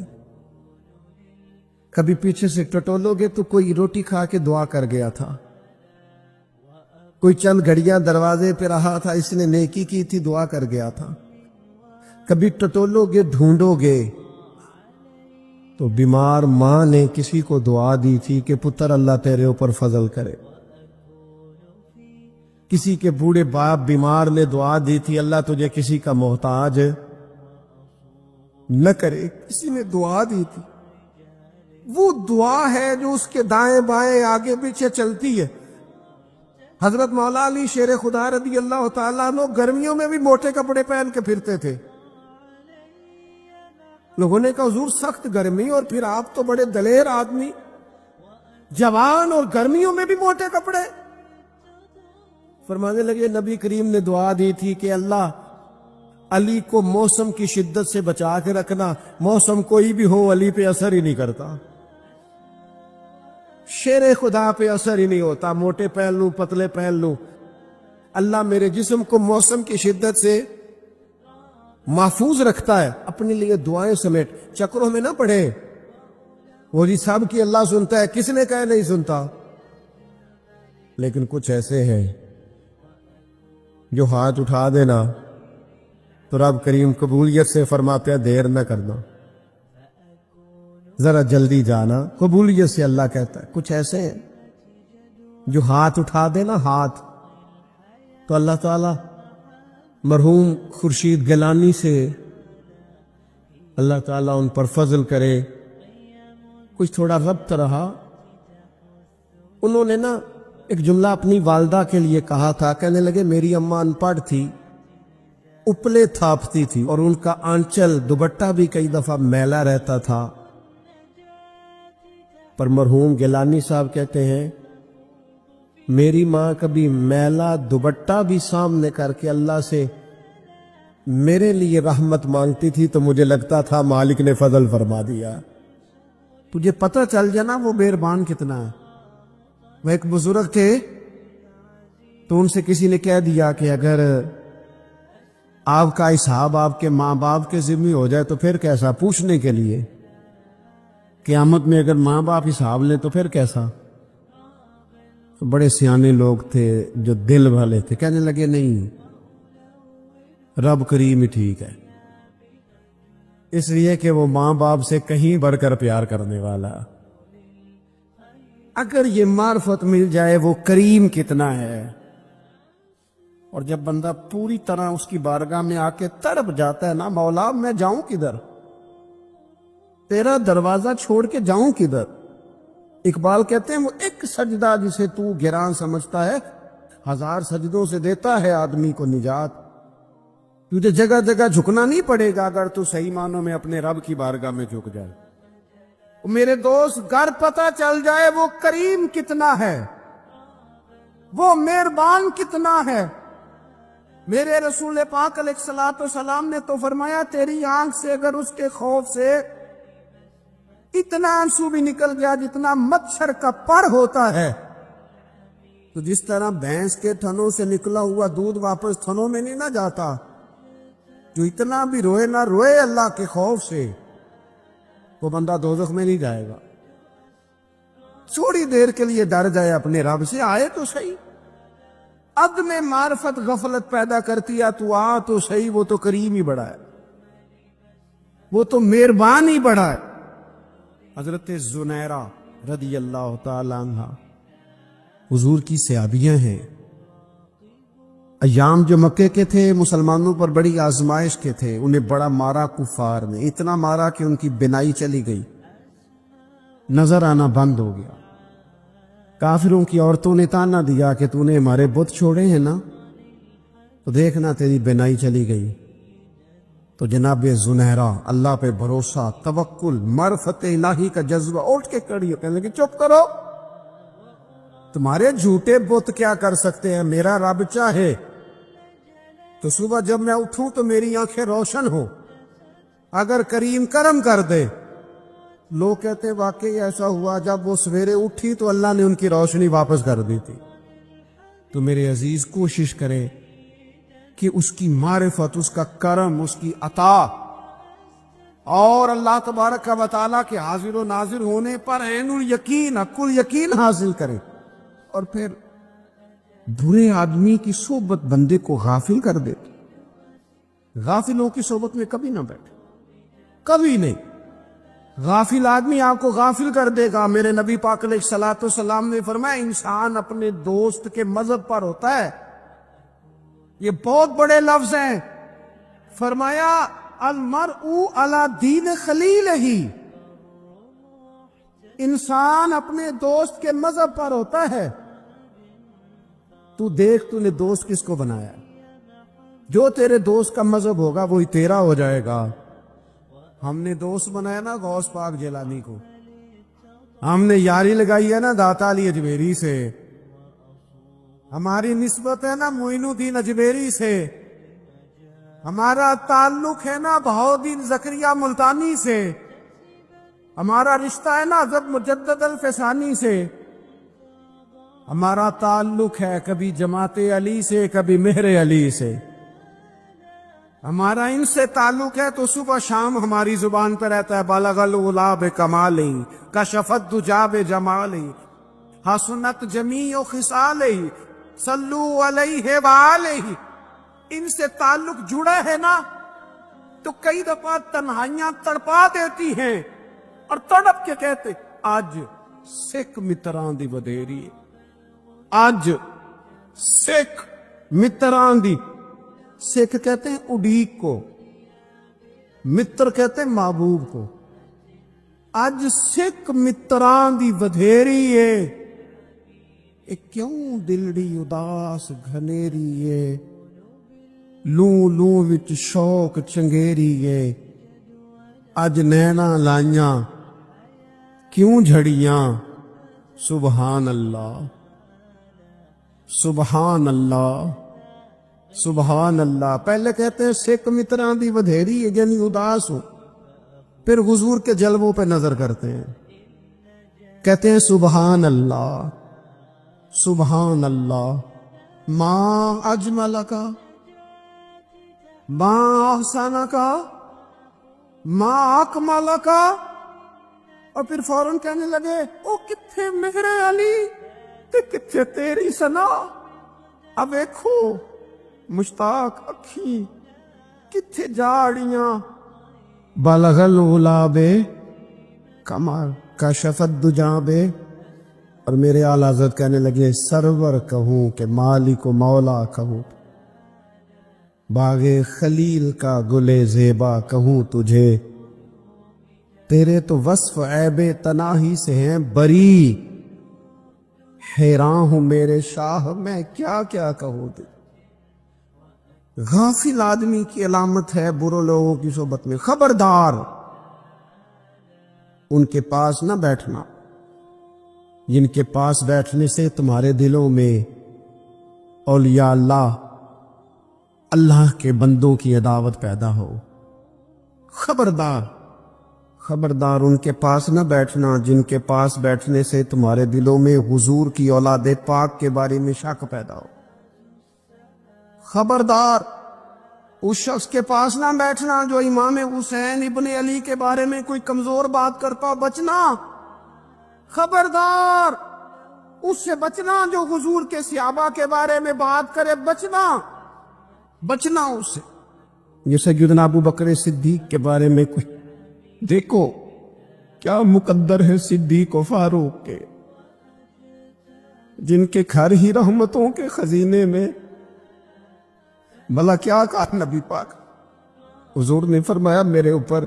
کبھی پیچھے سے ٹٹولو گے تو کوئی روٹی کھا کے دعا کر گیا تھا، کوئی چند گھڑیاں دروازے پہ رہا تھا، اس نے نیکی کی تھی، دعا کر گیا تھا۔ کبھی ٹٹولو گے، ڈھونڈو گے تو بیمار ماں نے کسی کو دعا دی تھی کہ پتر اللہ تیرے اوپر فضل کرے، کسی کے بوڑھے باپ بیمار نے دعا دی تھی اللہ تجھے کسی کا محتاج نہ کرے، کسی نے دعا دی تھی۔ وہ دعا ہے جو اس کے دائیں بائیں آگے پیچھے چلتی ہے۔ حضرت مولا علی شیر خدا رضی اللہ تعالیٰ عنہ گرمیوں میں بھی موٹے کپڑے پہن کے پھرتے تھے۔ لوگوں نے کہا حضور سخت گرمی اور پھر آپ تو بڑے دلیر آدمی، جوان اور گرمیوں میں بھی موٹے کپڑے۔ فرمانے لگے نبی کریم نے دعا دی تھی کہ اللہ علی کو موسم کی شدت سے بچا کے رکھنا، موسم کوئی بھی ہو علی پہ اثر ہی نہیں کرتا، شیر خدا پہ اثر ہی نہیں ہوتا، موٹے پہن لوں پتلے پہن لوں، اللہ میرے جسم کو موسم کی شدت سے محفوظ رکھتا ہے۔ اپنے لیے دعائیں سمیٹ چکروں میں نہ پڑے، وہ جی سب کی اللہ سنتا ہے، کس نے کہا نہیں سنتا؟ لیکن کچھ ایسے ہیں جو ہاتھ اٹھا دینا تو رب کریم قبولیت سے فرماتے ہیں دیر نہ کرنا، ذرا جلدی جانا، قبولیت سے اللہ کہتا ہے۔ کچھ ایسے ہیں جو ہاتھ اٹھا دینا ہاتھ، تو اللہ تعالی مرحوم خورشید گیلانی سے اللہ تعالیٰ ان پر فضل کرے۔ کچھ تھوڑا ربط رہا، انہوں نے نا ایک جملہ اپنی والدہ کے لیے کہا تھا، کہنے لگے میری اماں ان پڑھ تھی، اپلے تھاپتی تھی، اور ان کا آنچل دوپٹہ بھی کئی دفعہ میلا رہتا تھا، پر مرحوم گیلانی صاحب کہتے ہیں میری ماں کبھی میلا دوپٹہ بھی سامنے کر کے اللہ سے میرے لیے رحمت مانگتی تھی تو مجھے لگتا تھا مالک نے فضل فرما دیا۔ تجھے پتہ چل جانا وہ مہربان کتنا ہے۔ وہ ایک بزرگ تھے تو ان سے کسی نے کہہ دیا کہ اگر آپ کا حساب آپ کے ماں باپ کے ذمہ ہو جائے تو پھر کیسا، پوچھنے کے لیے قیامت میں اگر ماں باپ حساب لیں تو پھر کیسا؟ بڑے سیانے لوگ تھے جو دل والے تھے، کہنے لگے نہیں، رب کریم ہی ٹھیک ہے، اس لیے کہ وہ ماں باپ سے کہیں بڑھ کر پیار کرنے والا۔ اگر یہ معرفت مل جائے وہ کریم کتنا ہے، اور جب بندہ پوری طرح اس کی بارگاہ میں آ کے تڑپ جاتا ہے نا، مولا میں جاؤں کدھر، تیرا دروازہ چھوڑ کے جاؤں کدھر۔ اقبال کہتے ہیں وہ ایک سجدہ جسے تو گران سمجھتا ہے، 1000 سجدوں سے دیتا ہے آدمی کو نجات۔ تجھے جگہ جگہ جھکنا نہیں پڑے گا اگر تو صحیح معنوں میں اپنے رب کی بارگاہ میں جھک جائے۔ میرے دوست گر پتہ چل جائے وہ کریم کتنا ہے، وہ مہربان کتنا ہے۔ میرے رسول پاک علیہ الصلوۃ والسلام نے تو فرمایا تیری آنکھ سے اگر اس کے خوف سے اتنا آنسو بھی نکل گیا جتنا مچھر کا پر ہوتا ہے، تو جس طرح بھینس کے تھنوں سے نکلا ہوا دودھ واپس تھنوں میں نہیں نہ جاتا، جو اتنا بھی روئے نہ روئے اللہ کے خوف سے، وہ بندہ دوزخ میں نہیں جائے گا۔ تھوڑی دیر کے لیے ڈر جائے اپنے رب سے، آئے تو صحیح۔ عدم معرفت غفلت پیدا کرتی ہے، تو آ تو صحیح، وہ تو کریم ہی بڑا ہے، وہ تو مہربان ہی بڑا ہے۔ حضرت زنیرہ رضی اللہ تعالی عنہ حضور کی صحابیاں ہیں، ایام جو مکے کے تھے مسلمانوں پر بڑی آزمائش کے تھے، انہیں بڑا مارا کفار نے، اتنا مارا کہ ان کی بینائی چلی گئی، نظر آنا بند ہو گیا۔ کافروں کی عورتوں نے تانا دیا کہ تو نے ہمارے بت چھوڑے ہیں نا، تو دیکھنا تیری بینائی چلی گئی۔ تو جناب زنیرہ اللہ پہ بھروسہ، توکل، معرفت الہی کا جذبہ، اٹھ کے کھڑی ہو کہنے لگی چپ کرو، تمہارے جھوٹے بت کیا کر سکتے ہیں، میرا رب چاہے تو صبح جب میں اٹھوں تو میری آنکھیں روشن ہوں، اگر کریم کرم کر دے۔ لوگ کہتے ہیں واقعی ایسا ہوا، جب وہ سویرے اٹھی تو اللہ نے ان کی روشنی واپس کر دی تھی۔ تو میرے عزیز کوشش کرے کہ اس کی معرفت، اس کا کرم، اس کی عطا اور اللہ تبارک و تعالیٰ کے حاضر و ناظر ہونے پر عین الیقین، حق الیقین حاصل کرے۔ اور پھر برے آدمی کی صحبت بندے کو غافل کر دیتی، غافلوں کی صحبت میں کبھی نہ بیٹھے، کبھی نہیں۔ غافل آدمی آپ کو غافل کر دے گا۔ میرے نبی پاک علیہ الصلوۃ والسلام نے فرمایا انسان اپنے دوست کے مذہب پر ہوتا ہے۔ یہ بہت بڑے لفظ ہیں۔ فرمایا المرء علی دین خلیلہ، انسان اپنے دوست کے مذہب پر ہوتا ہے۔ تو دیکھ تو نے دوست کس کو بنایا، جو تیرے دوست کا مذہب ہوگا وہی تیرا ہو جائے گا۔ ہم نے دوست بنایا نا غوث پاک جیلانی کو، ہم نے یاری لگائی ہے نا داتا علی اجمیری سے، ہماری نسبت ہے نا معین الدین اجمیری سے، ہمارا تعلق ہے نا بہاؤالدین زکریا ملتانی سے، ہمارا رشتہ ہے نا حضرت مجدد الفسانی سے، ہمارا تعلق ہے کبھی جماعت علی سے، کبھی مہر علی سے، ہمارا ان سے تعلق ہے تو صبح شام ہماری زبان پہ رہتا ہے بالغ العلا بکمالہ، کشف الدجی بجمالہ، حسنت جمیع خصالہ، صلو علیہ وآلہ۔ ان سے تعلق جڑا ہے نا تو کئی دفعہ تنہائیاں تڑپا دیتی ہیں اور تڑپ کے کہتے آج سکھ متران دی ودیری، آج سکھ متران دی، سکھ کہتے ہیں اڈیق کو، متر کہتے ہیں محبوب کو، آج سکھ متران دی ودھیری ہے، اے کیوں دلڑی اداس گھنیری ہے، لوں لوں وچ شوق چنگیری ہے، اج نینا لائیاں کیوں جھڑیاں، سبحان اللہ سبحان اللہ سبحان اللہ۔ پہلے کہتے ہیں سکھ متران دی ودھیری ہے یعنی اداس ہو، پھر حضور کے جلووں پہ نظر کرتے ہیں، کہتے ہیں سبحان اللہ سبحان اللہ، ماں اجمل کا، ماں احسن کا، ماں اکمل کا، اور پھر فوراً کہنے لگے او کتھے مہر علی تے کتھے تیری سنا، اب دیکھو مشتاق اکھی کتھے جاڑیاں، بلغ العلا بے کمال، کشف الدجی بے، اور میرے اعلیٰ حضرت کہنے لگے سرور کہوں کہ مالک و مولا کہوں، باغ خلیل کا گلے زیبا کہوں تجھے، تیرے تو وصف عیب تناہی سے ہیں بری، حیران ہوں میرے شاہ میں کیا کیا کہوں تجھے۔ غافل آدمی کی علامت ہے برے لوگوں کی صحبت میں، خبردار ان کے پاس نہ بیٹھنا جن کے پاس بیٹھنے سے تمہارے دلوں میں اولیاء اللہ، اللہ کے بندوں کی عداوت پیدا ہو، خبردار خبردار ان کے پاس نہ بیٹھنا جن کے پاس بیٹھنے سے تمہارے دلوں میں حضور کی اولاد پاک کے بارے میں شک پیدا ہو، خبردار اس شخص کے پاس نہ بیٹھنا جو امام حسین ابن علی کے بارے میں کوئی کمزور بات کرتا، بچنا، خبردار اس سے بچنا جو حضور کے صحابہ کے بارے میں بات کرے، بچنا اس سے۔ یہ سیدنا ابو بکر صدیق کے بارے میں کوئی دیکھو کیا مقدر ہے صدیق و فاروق کے، جن کے گھر ہی رحمتوں کے خزینے میں، بھلا کیا کہا نبی پاک، حضور نے فرمایا میرے اوپر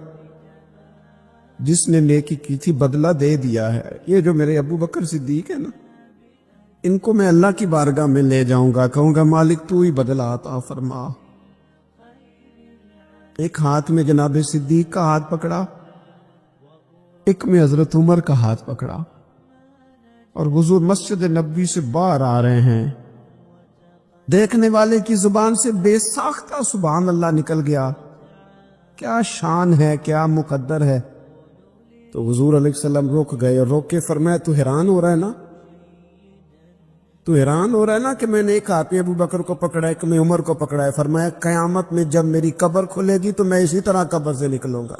جس نے نیکی کی تھی بدلہ دے دیا ہے، یہ جو میرے ابو بکر صدیق ہے نا، ان کو میں اللہ کی بارگاہ میں لے جاؤں گا، کہوں گا مالک تو ہی بدلہ عطا فرما۔ ایک ہاتھ میں جناب صدیق کا ہاتھ پکڑا، ایک میں حضرت عمر کا ہاتھ پکڑا، اور حضور مسجد نبوی سے باہر آ رہے ہیں، دیکھنے والے کی زبان سے بے ساختہ سبحان اللہ نکل گیا، کیا شان ہے، کیا مقدر ہے۔ تو حضور علیہ السلام رک گئے اور روک کے فرمایا تو حیران ہو رہا ہے نا، تو حیران ہو رہا ہے نا کہ میں نے ایک ہاتھ میں ابو بکر کو پکڑا ہے، ایک میں عمر کو پکڑا ہے، فرمایا قیامت میں جب میری قبر کھلے گی تو میں اسی طرح قبر سے نکلوں گا،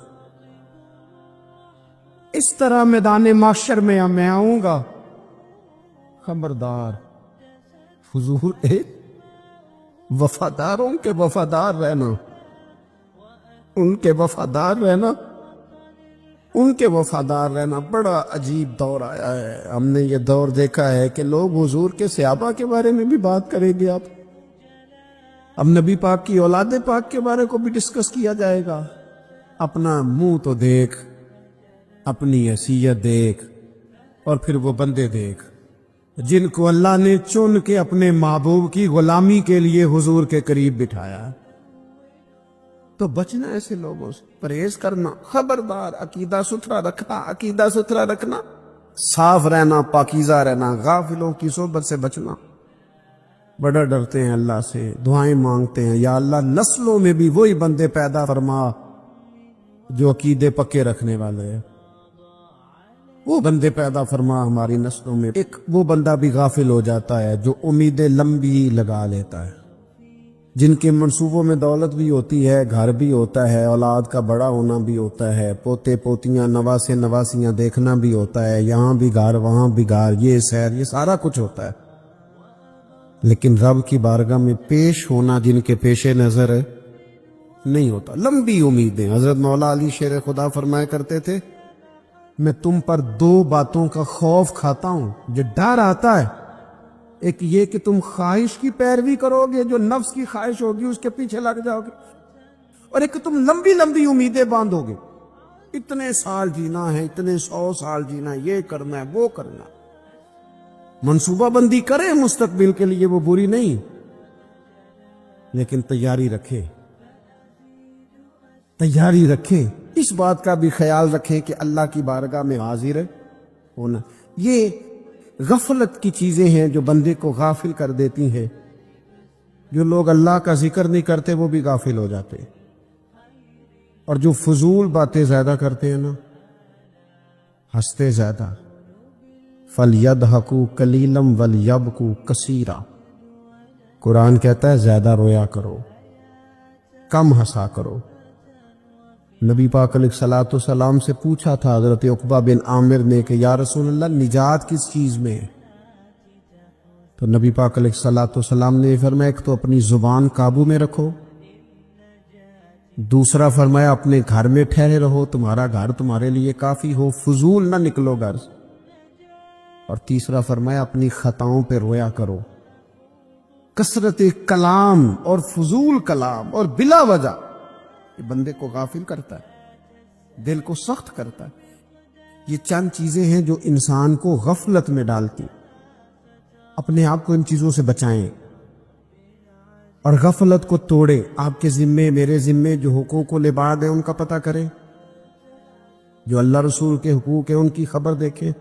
اس طرح میدان محشر میں میں آؤں گا۔ خبردار حضور ایک وفاداروں کے وفادار رہنا، ان کے وفادار رہنا، ان کے وفادار رہنا۔ بڑا عجیب دور آیا ہے، ہم نے یہ دور دیکھا ہے کہ لوگ حضور کے صحابہ کے بارے میں بھی بات کریں گے، اب نبی پاک کی اولاد پاک کے بارے کو بھی ڈسکس کیا جائے گا۔ اپنا منہ تو دیکھ، اپنی حیثیت دیکھ، اور پھر وہ بندے دیکھ جن کو اللہ نے چن کے اپنے محبوب کی غلامی کے لیے حضور کے قریب بٹھایا۔ تو بچنا ایسے لوگوں سے، پرہیز کرنا، خبردار عقیدہ ستھرا رکھنا، عقیدہ ستھرا رکھنا، صاف رہنا، پاکیزہ رہنا، غافلوں کی صحبت سے بچنا۔ بڑا ڈرتے ہیں اللہ سے، دعائیں مانگتے ہیں، یا اللہ نسلوں میں بھی وہی بندے پیدا فرما جو عقیدے پکے رکھنے والے ہیں، وہ بندے پیدا فرما ہماری نسلوں میں۔ ایک وہ بندہ بھی غافل ہو جاتا ہے جو امیدیں لمبی لگا لیتا ہے، جن کے منصوبوں میں دولت بھی ہوتی ہے، گھر بھی ہوتا ہے، اولاد کا بڑا ہونا بھی ہوتا ہے، پوتے پوتیاں نواسے نواسیاں دیکھنا بھی ہوتا ہے، یہاں بھی گھر وہاں بھی گھر، یہ سیر، یہ سارا کچھ ہوتا ہے، لیکن رب کی بارگاہ میں پیش ہونا جن کے پیش نظر نہیں ہوتا۔ لمبی امیدیں۔ حضرت مولا علی شیر خدا فرمایا کرتے تھے، میں تم پر دو باتوں کا خوف کھاتا ہوں، جو ڈر آتا ہے، ایک یہ کہ تم خواہش کی پیروی کرو گے، جو نفس کی خواہش ہوگی اس کے پیچھے لگ جاؤ گے، اور ایک کہ تم لمبی لمبی امیدیں باندھو گے، اتنے سال جینا ہے، اتنے 100 سال جینا ہے، یہ کرنا ہے، وہ کرنا ہے۔ منصوبہ بندی کرے مستقبل کے لیے، وہ بری نہیں، لیکن تیاری رکھے، تیاری رکھے، اس بات کا بھی خیال رکھیں کہ اللہ کی بارگاہ میں حاضر ہونا۔ یہ غفلت کی چیزیں ہیں جو بندے کو غافل کر دیتی ہیں۔ جو لوگ اللہ کا ذکر نہیں کرتے وہ بھی غافل ہو جاتے ہیں، اور جو فضول باتیں زیادہ کرتے ہیں نا، ہنستے زیادہ، فَلْيَضْحَكُوا قَلِيلًا وَلْيَبْكُوا كَثِيرًا، قرآن کہتا ہے زیادہ رویا کرو، کم ہنسا کرو۔ نبی پاک علیہ الصلوۃ والسلام سے پوچھا تھا حضرت عقبہ بن عامر نے کہ یا رسول اللہ نجات کس چیز میں ہے؟ تو نبی پاک علیہ الصلوۃ والسلام نے فرمایا ایک تو اپنی زبان قابو میں رکھو، دوسرا فرمایا اپنے گھر میں ٹھہرے رہو، تمہارا گھر تمہارے لیے کافی ہو، فضول نہ نکلو گھر سے، اور تیسرا فرمایا اپنی خطاؤں پہ رویا کرو۔ کثرت کلام اور فضول کلام اور بلا وجہ یہ بندے کو غافل کرتا ہے، دل کو سخت کرتا ہے۔ یہ چند چیزیں ہیں جو انسان کو غفلت میں ڈالتی، اپنے آپ کو ان چیزوں سے بچائیں اور غفلت کو توڑے۔ آپ کے ذمے، میرے ذمے جو حقوق و لباد ہیں ان کا پتہ کریں، جو اللہ رسول کے حقوق ہیں ان کی خبر دیکھیں،